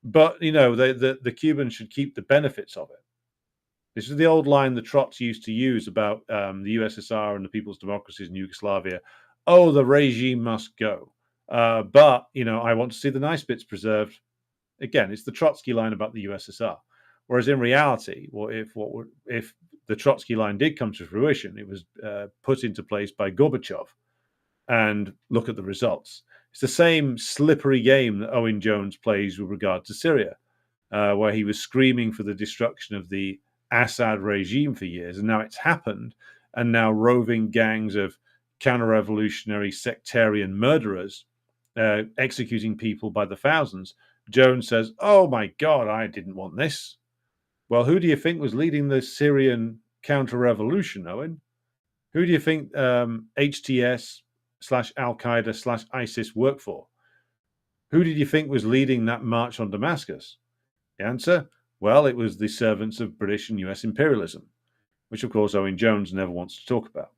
A: But, the Cubans should keep the benefits of it. This is the old line the Trots used to use about the USSR and the people's democracies in Yugoslavia. Oh, the regime must go. But, I want to see the nice bits preserved. Again, it's the Trotsky line about the USSR. Whereas in reality, if the Trotsky line did come to fruition, it was put into place by Gorbachev. And look at the results. It's the same slippery game that Owen Jones plays with regard to Syria, where he was screaming for the destruction of the Assad regime for years, and now it's happened, and now roving gangs of counter-revolutionary sectarian murderers executing people by the thousands. Jones says, oh my God, I didn't want this. Well, who do you think was leading the Syrian counter-revolution, Owen? Who do you think HTS/Al-Qaeda/ISIS work for? Who did you think was leading that march on Damascus? The answer? Well, it was the servants of British and US imperialism, which, of course, Owen Jones never wants to talk about.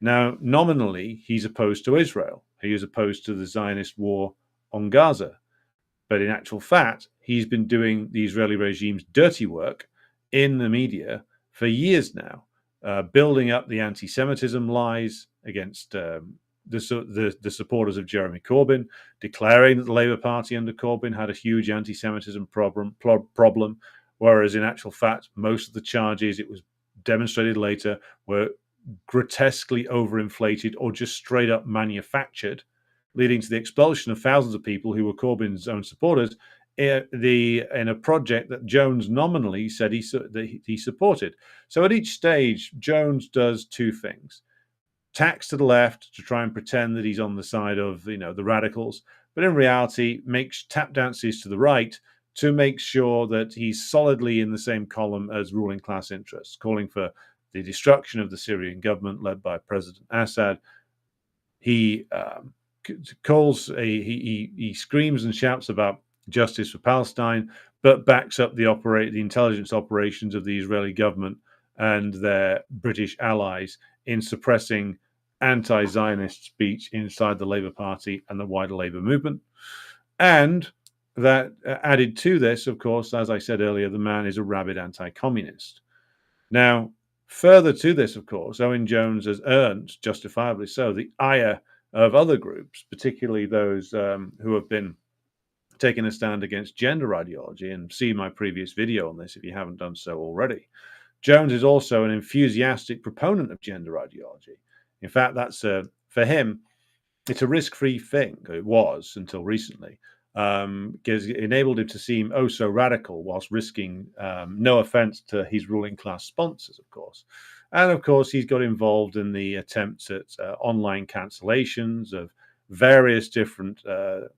A: Now, nominally, he's opposed to Israel. He is opposed to the Zionist war on Gaza. But in actual fact, he's been doing the Israeli regime's dirty work in the media for years now, building up the anti-Semitism lies against the supporters of Jeremy Corbyn, declaring that the Labour Party under Corbyn had a huge anti-Semitism problem, whereas in actual fact, most of the charges, it was demonstrated later, were grotesquely overinflated or just straight up manufactured, leading to the expulsion of thousands of people who were Corbyn's own supporters in a project that Jones nominally said he supported. So at each stage, Jones does two things. Tacks to the left to try and pretend that he's on the side of the radicals, but in reality makes tap dances to the right to make sure that he's solidly in the same column as ruling class interests, calling for the destruction of the Syrian government led by President Assad. He he screams and shouts about justice for Palestine, but backs up the intelligence operations of the Israeli government and their British allies in suppressing anti-Zionist speech inside the Labour Party and the wider Labour movement. And that added to this, of course, as I said earlier, the man is a rabid anti-communist. Now, further to this, of course, Owen Jones has earned, justifiably so, the ire of other groups, particularly those who have been taking a stand against gender ideology, and see my previous video on this if you haven't done so already. Jones is also an enthusiastic proponent of gender ideology. In fact, that's for him, it's a risk-free thing. It was until recently, because it enabled him to seem oh so radical whilst risking no offense to his ruling class sponsors, of course. And of course, he's got involved in the attempts at online cancellations of various different,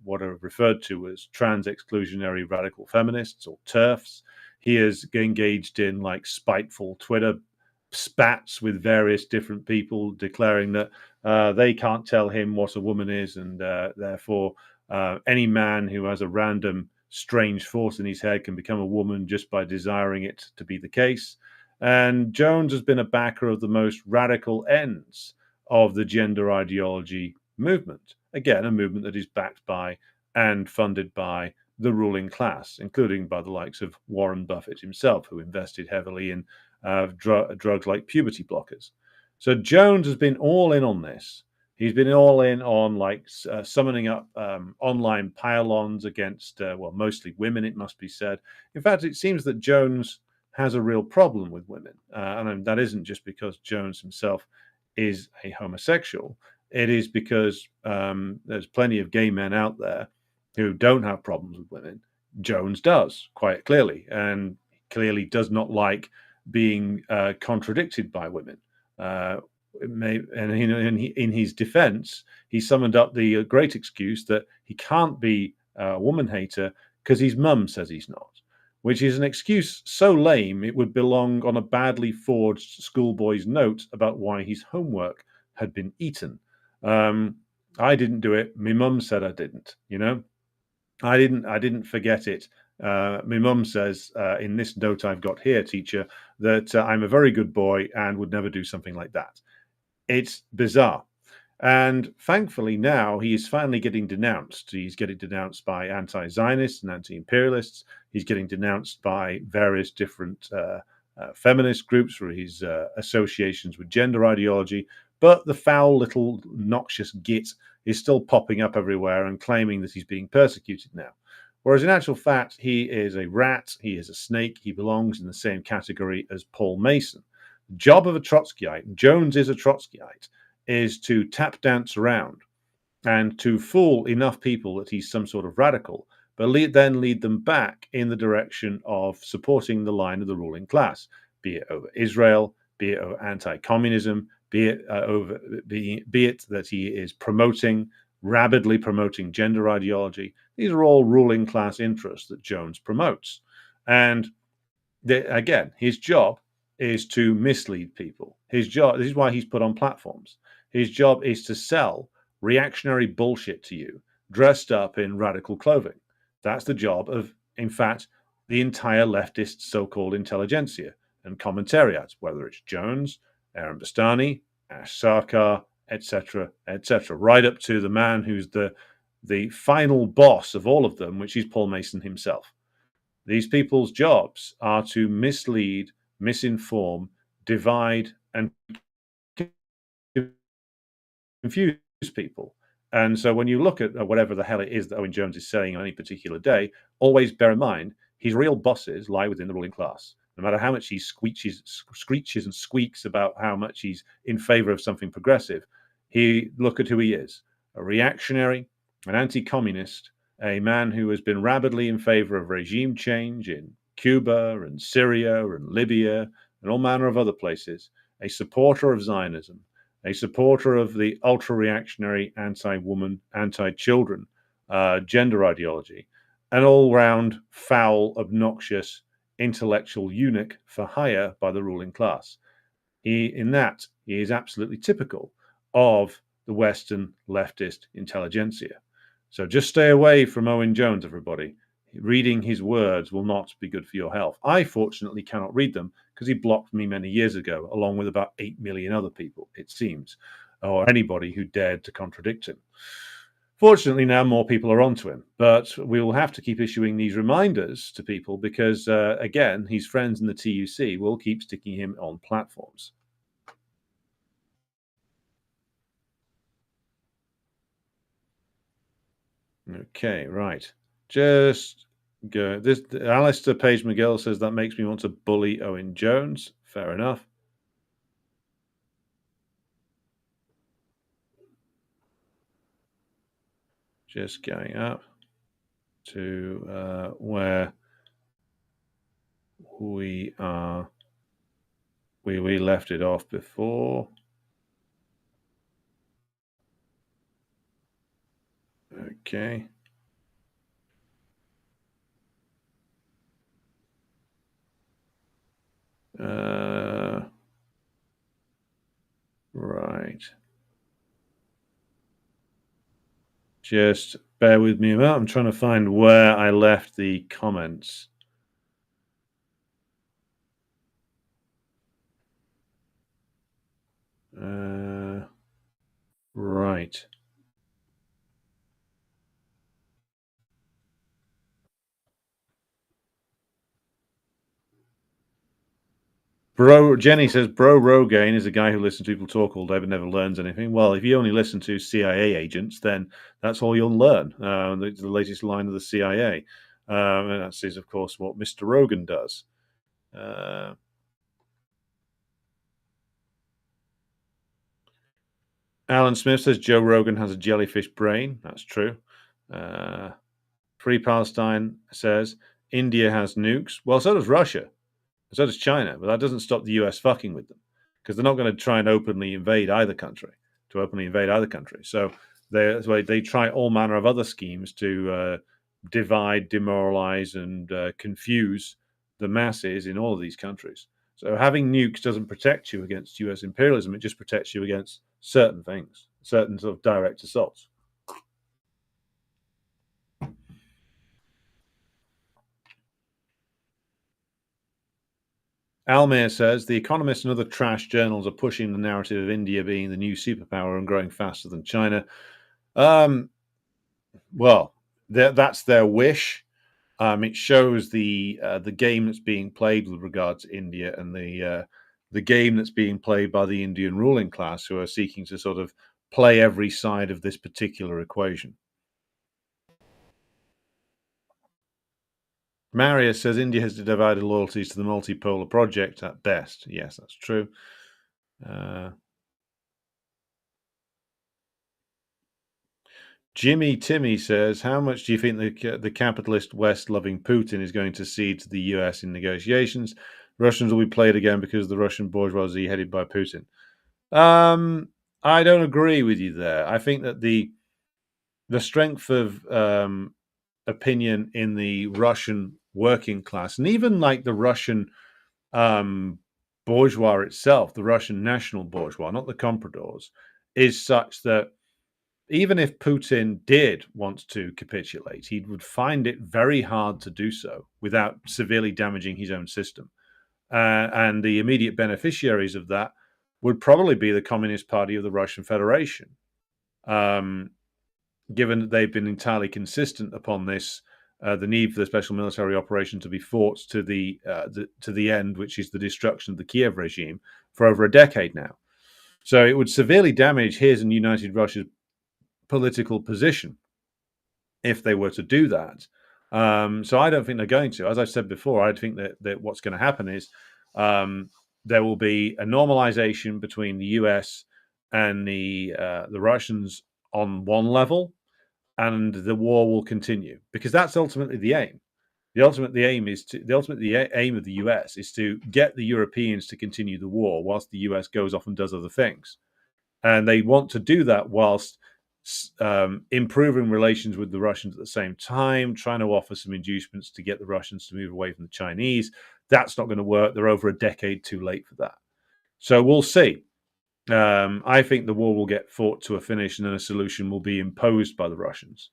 A: what are referred to as trans exclusionary radical feminists or TERFs. He is engaged in like spiteful Twitter spats with various different people declaring that They can't tell him what a woman is, and therefore, any man who has a random strange thought in his head can become a woman just by desiring it to be the case. And Jones has been a backer of the most radical ends of the gender ideology movement. Again, a movement that is backed by and funded by the ruling class, including by the likes of Warren Buffett himself, who invested heavily in drugs like puberty blockers. So Jones has been all in on this. He's been all in on summoning up online pile-ons against, well, mostly women, it must be said. In fact, it seems that Jones has a real problem with women. And that isn't just because Jones himself is a homosexual. It is because there's plenty of gay men out there who don't have problems with women. Jones does, quite clearly, and clearly does not like being contradicted by women. In his defense, he summoned up the great excuse that he can't be a woman hater because his mum says he's not, which is an excuse so lame it would belong on a badly forged schoolboy's note about why his homework had been eaten. I didn't do it. My mum said I didn't. I didn't forget it. My mum says in this note I've got here, teacher, that I'm a very good boy and would never do something like that. It's bizarre. And thankfully now he is finally getting denounced. He's getting denounced by anti-Zionists and anti-imperialists. He's getting denounced by various different feminist groups for his associations with gender ideology. But the foul little noxious git is still popping up everywhere and claiming that he's being persecuted now. Whereas in actual fact, he is a rat, he is a snake, he belongs in the same category as Paul Mason. The job of a Trotskyite, Jones is a Trotskyite, is to tap dance around and to fool enough people that he's some sort of radical, but then lead them back in the direction of supporting the line of the ruling class, be it over Israel, be it over anti-communism, be it that he is rabidly promoting gender ideology. These are all ruling class interests that Jones promotes. And again, his job is to mislead people. This is why he's put on platforms. His job is to sell reactionary bullshit to you, dressed up in radical clothing. That's the job of, in fact, the entire leftist so-called intelligentsia and commentariat, whether it's Jones, Aaron Bastani, Ash Sarkar, etc., etc., right up to the man who's the final boss of all of them, which is Paul Mason himself. These people's jobs are to mislead, misinform, divide, and confuse people. And so when you look at whatever the hell it is that Owen Jones is saying on any particular day, always bear in mind his real bosses lie within the ruling class. No matter how much he screeches and squeaks about how much he's in favor of something progressive, look at who he is: a reactionary, an anti-communist, a man who has been rabidly in favor of regime change in Cuba and Syria and Libya and all manner of other places, a supporter of Zionism, a supporter of the ultra-reactionary anti-woman, anti-children gender ideology, an all-round foul, obnoxious, intellectual eunuch for hire by the ruling class. He is absolutely typical of the Western leftist intelligentsia. So just stay away from Owen Jones, everybody. Reading his words will not be good for your health. I, fortunately, cannot read them because he blocked me many years ago, along with about 8 million other people, it seems, or anybody who dared to contradict him. Fortunately, now more people are onto him, but we will have to keep issuing these reminders to people because, again, his friends in the TUC will keep sticking him on platforms. Okay, right. Just go. This Alistair Page McGill says that makes me want to bully Owen Jones. Fair enough. Just going up to where we are. We left it off before. Okay. Right. Just bear with me a moment. I'm trying to find where I left the comments. Right. Bro Jenny says Bro Rogaine is a guy who listens to people talk all day but never learns anything. Well, if you only listen to CIA agents, then that's all you'll learn. The latest line of the CIA, and that is, of course, what Mr. Rogan does. Alan Smith says Joe Rogan has a jellyfish brain. That's true. Free Palestine says India has nukes. Well, so does Russia. So does China, but that doesn't stop the US fucking with them because they're not going to try and openly invade either country. So they try all manner of other schemes to divide, demoralize, and confuse the masses in all of these countries. So having nukes doesn't protect you against US imperialism. It just protects you against certain things, certain sort of direct assaults. Almir says the Economist and other trash journals are pushing the narrative of India being the new superpower and growing faster than China. Well, that's their wish. It shows the game that's being played with regard to India and the game that's being played by the Indian ruling class, who are seeking to sort of play every side of this particular equation. Marius says India has divided loyalties to the multipolar project at best. Yes, that's true. Jimmy Timmy says, how much do you think the capitalist West-loving Putin is going to cede to the US in negotiations? Russians will be played again because of the Russian bourgeoisie headed by Putin. I don't agree with you there. I think that the strength of opinion in the Russian working class, and even like the Russian bourgeois itself, the Russian national bourgeois, not the compradors, is such that even if Putin did want to capitulate, he would find it very hard to do so without severely damaging his own system. And the immediate beneficiaries of that would probably be the Communist Party of the Russian Federation, given that they've been entirely consistent upon this, the need for the special military operation to be fought to the end, which is the destruction of the Kiev regime, for over a decade now. So it would severely damage his and United Russia's political position if they were to do that. So I don't think they're going to. As I've said before, I think that what's going to happen is there will be a normalization between the US and the Russians on one level, and the war will continue because that's ultimately the aim. The ultimate aim of the US is to get the Europeans to continue the war whilst the US goes off and does other things, and they want to do that whilst improving relations with the Russians at the same time, trying to offer some inducements to get the Russians to move away from the Chinese. That's not going to work. They're over a decade too late for that. So we'll see. I think the war will get fought to a finish, and then a solution will be imposed by the Russians.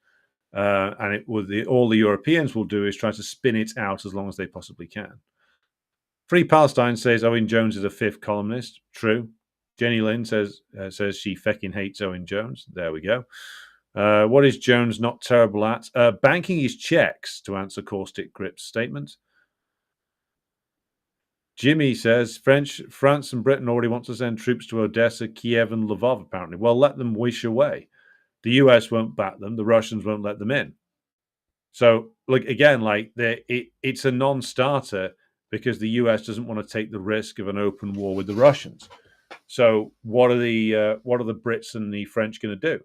A: And all the Europeans will do is try to spin it out as long as they possibly can. Free Palestine says Owen Jones is a fifth columnist. True. Jenny Lynn says she fecking hates Owen Jones. There we go. What is Jones not terrible at? Banking his checks, to answer Caustic Grip's statement. Jimmy says France and Britain already want to send troops to Odessa, Kiev, and Lvov, apparently. Well, let them wish away. The US won't back them. The Russians won't let them in. So, it's a non-starter because the US doesn't want to take the risk of an open war with the Russians. So what are the Brits and the French going to do?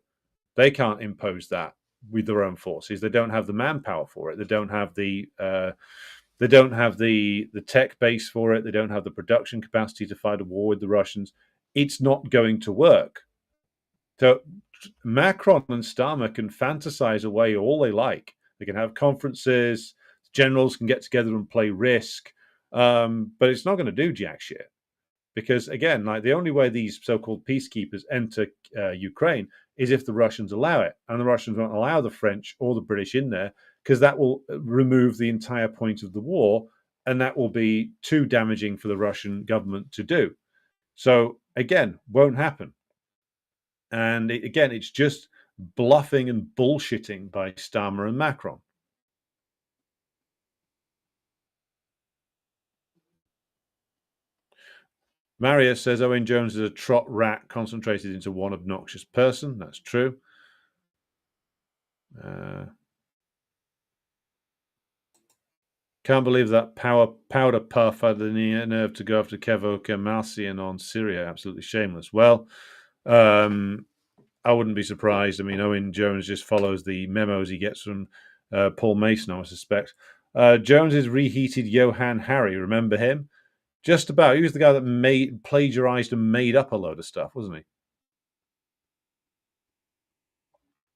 A: They can't impose that with their own forces. They don't have the manpower for it. They don't have the tech base for it. They don't have the production capacity to fight a war with the Russians. It's not going to work. So Macron and Starmer can fantasize away all they like. They can have conferences. Generals can get together and play Risk, but it's not going to do jack shit. Because again, the only way these so-called peacekeepers enter Ukraine is if the Russians allow it. And the Russians won't allow the French or the British in there because that will remove the entire point of the war, and that will be too damaging for the Russian government to do. So, again, won't happen. And again, it's just bluffing and bullshitting by Starmer and Macron. Marius says Owen Jones is a trot rat concentrated into one obnoxious person. That's true. Can't believe that powder puff had the nerve to go after Kevoka Malsian on Syria. Absolutely shameless. Well, I wouldn't be surprised. I mean, Owen Jones just follows the memos he gets from Paul Mason, I suspect. Jones has reheated Johann Hari. Remember him? Just about. He was the guy that plagiarized and made up a load of stuff, wasn't he?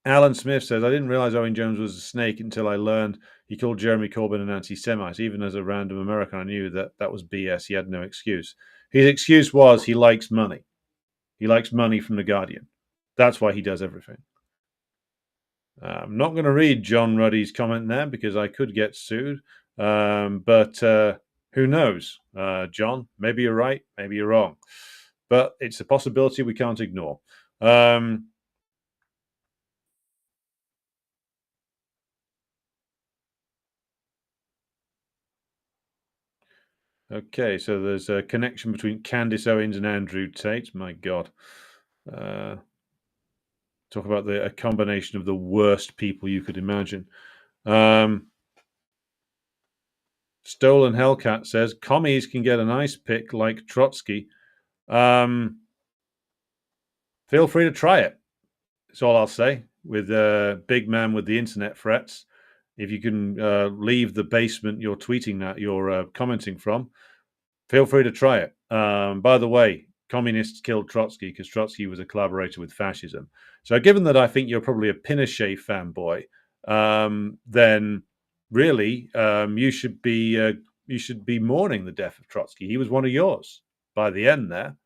A: Alan Smith says, I didn't realize Owen Jones was a snake until I learned he called Jeremy Corbyn an anti-Semite. Even as a random American, I knew that was BS. He had no excuse. His excuse was he likes money. He likes money from The Guardian. That's why he does everything. I'm not going to read John Ruddy's comment there because I could get sued. But who knows, John? Maybe you're right, maybe you're wrong. But it's a possibility we can't ignore. Okay, so there's a connection between Candace Owens and Andrew Tate. My God. Talk about a combination of the worst people you could imagine. Stolen Hellcat says, commies can get an ice pick like Trotsky. Feel free to try it. That's all I'll say. With a big man with the internet threats, if you can leave the basement you're tweeting that, you're commenting from, feel free to try it. By the way, communists killed Trotsky because Trotsky was a collaborator with fascism. So given that I think you're probably a Pinochet fanboy, then really you should be mourning the death of Trotsky. He was one of yours by the end there.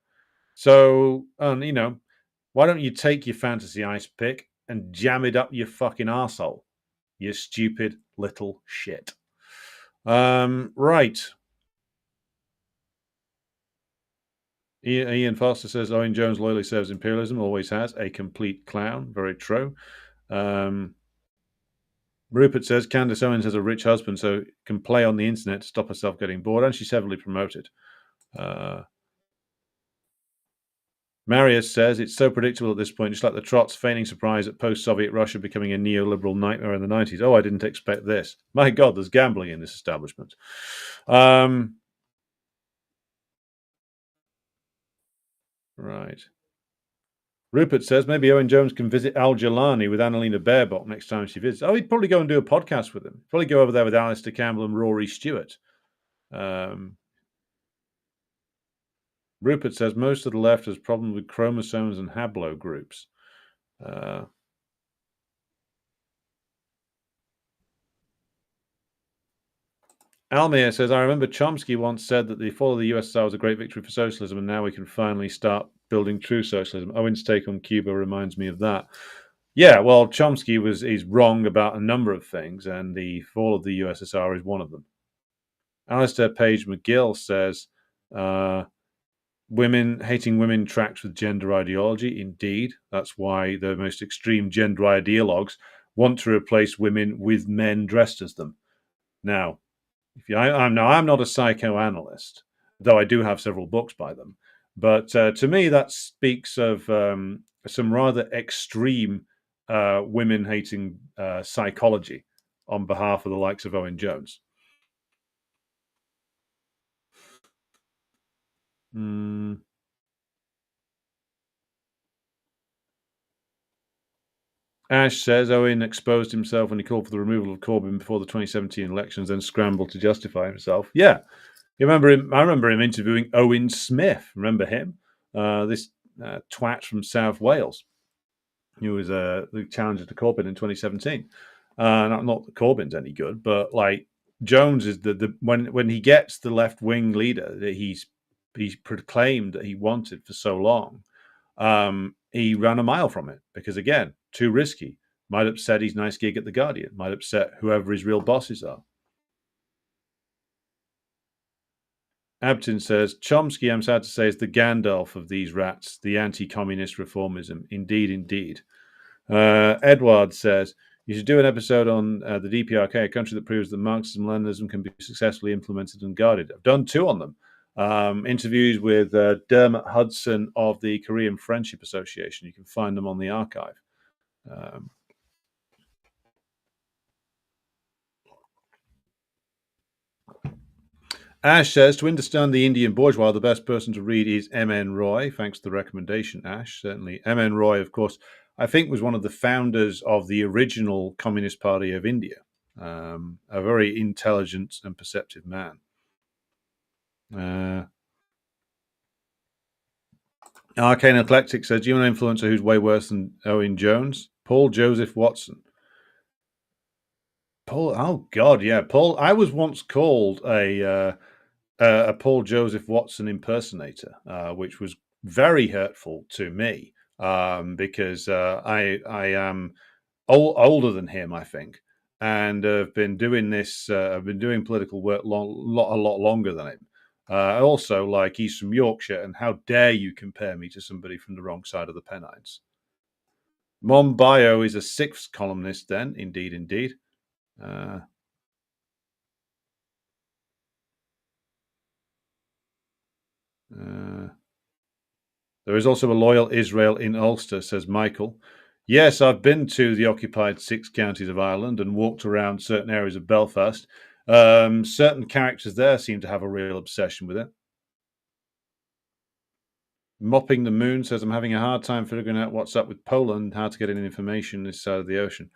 A: So, why don't you take your fantasy ice pick and jam it up your fucking arsehole, you stupid little shit. Right. Ian Foster says, Owen Jones loyally serves imperialism, always has. A complete clown. Very true. Rupert says, Candace Owens has a rich husband, so can play on the internet to stop herself getting bored, and she's heavily promoted. Marius says, it's so predictable at this point, just like the Trots feigning surprise at post-Soviet Russia becoming a neoliberal nightmare in the 90s. Oh, I didn't expect this. My God, there's gambling in this establishment. Right. Rupert says, maybe Owen Jones can visit Al-Jilani with Annalena Baerbock next time she visits. Oh, he'd probably go and do a podcast with them. Probably go over there with Alistair Campbell and Rory Stewart. Rupert says, most of the left has problems with chromosomes and haplogroups. Almir says, I remember Chomsky once said that the fall of the USSR was a great victory for socialism, and now we can finally start building true socialism. Owen's take on Cuba reminds me of that. Yeah, well, Chomsky is wrong about a number of things, and the fall of the USSR is one of them. Alistair Page McGill says, hating women tracks with gender ideology. Indeed, that's why the most extreme gender ideologues want to replace women with men dressed as them. Now, I'm not a psychoanalyst, though I do have several books by them. But to me, that speaks of some rather extreme women-hating psychology on behalf of the likes of Owen Jones. Ash says Owen exposed himself when he called for the removal of Corbyn before the 2017 elections, then scrambled to justify himself. Yeah, you remember him? I remember him interviewing Owen Smith. Remember him? This twat from South Wales, who was the challenger to Corbyn in 2017. Not that Corbyn's any good, but like Jones is when he gets the left wing leader that he's proclaimed that he wanted for so long. he ran a mile from it because, again, too risky. Might upset his nice gig at The Guardian. Might upset whoever his real bosses are. Abton says, Chomsky, I'm sad to say, is the Gandalf of these rats, the anti-communist reformism. Indeed, indeed. Edward says, you should do an episode on the DPRK, a country that proves that Marxism and Leninism can be successfully implemented and guarded. I've done 2 on them. Interviews with Dermot Hudson of the Korean Friendship Association. You can find them on the archive. Ash says, to understand the Indian bourgeois, the best person to read is M.N. Roy. Thanks for the recommendation, Ash. Certainly. M.N. Roy, of course, I think was one of the founders of the original Communist Party of India. A very intelligent and perceptive man. Arcane Eclectic says, do you know an influencer who's way worse than Owen Jones? Paul Joseph Watson. Paul, oh God, yeah. Paul, I was once called a Paul Joseph Watson impersonator, which was very hurtful to me because I am older than him, I think, and have been doing this. I've been doing political work a lot longer than him. Also, like, he's from Yorkshire, and how dare you compare me to somebody from the wrong side of the Pennines? Mon Bio is a 6th columnist, then, indeed, indeed. There is also a loyal Israel in Ulster, says Michael. Yes, I've been to the occupied 6 counties of Ireland and walked around certain areas of Belfast. Certain characters there seem to have a real obsession with it. Mopping the Moon says, I'm having a hard time figuring out what's up with Poland, how to get any information this side of the ocean.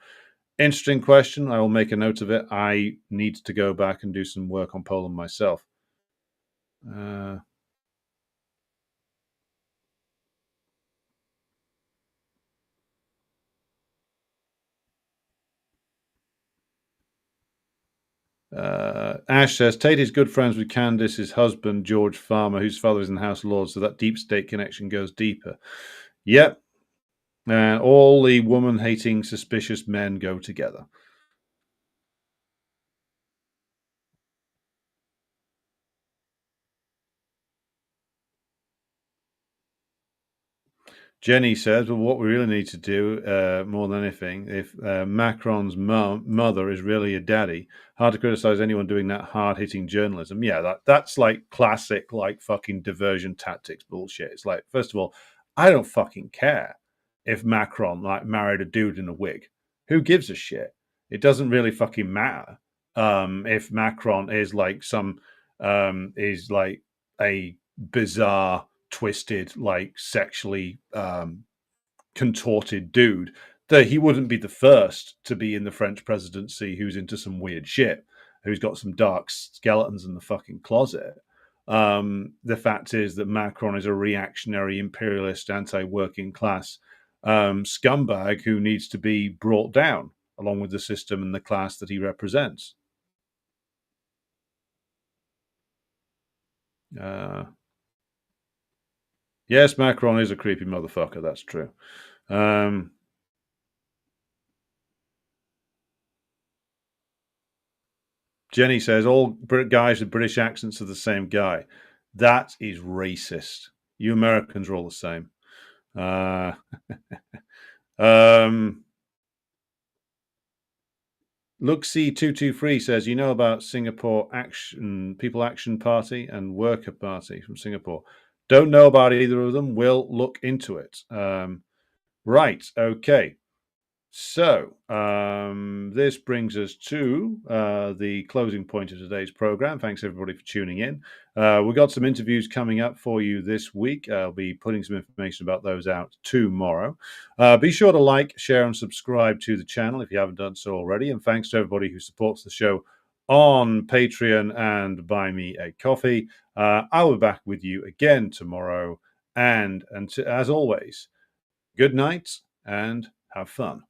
A: Interesting question. I will make a note of it. I need to go back and do some work on Poland myself. Ash says, Tate is good friends with Candice's husband, George Farmer, whose father is in the House of Lords, so that deep state connection goes deeper. Yep. And all the woman-hating, suspicious men go together. Jenny says, well, what we really need to do, more than anything, if Macron's mother is really a daddy, hard to criticize anyone doing that hard-hitting journalism. Yeah, that's like classic, like, fucking diversion tactics bullshit. It's like, first of all, I don't fucking care if Macron, like, married a dude in a wig. Who gives a shit? It doesn't really fucking matter if Macron is like is like a bizarre, twisted, like, sexually contorted dude, that he wouldn't be the first to be in the French presidency who's into some weird shit, who's got some dark skeletons in the fucking closet. The fact is that Macron is a reactionary, imperialist, anti-working class scumbag who needs to be brought down along with the system and the class that he represents. Yes, Macron is a creepy motherfucker. That's true. Jenny says, all guys with British accents are the same guy. That is racist. You Americans are all the same. Luxie223 says, you know about Singapore People Action Party and Worker Party from Singapore. Don't know about either of them. We'll look into it. Right. Okay. So this brings us to the closing point of today's program. Thanks, everybody, for tuning in. We've got some interviews coming up for you this week. I'll be putting some information about those out tomorrow. Be sure to like, share, and subscribe to the channel if you haven't done so already. And thanks to everybody who supports the show on Patreon and Buy Me a Coffee. I'll be back with you again tomorrow. And as always, good night and have fun.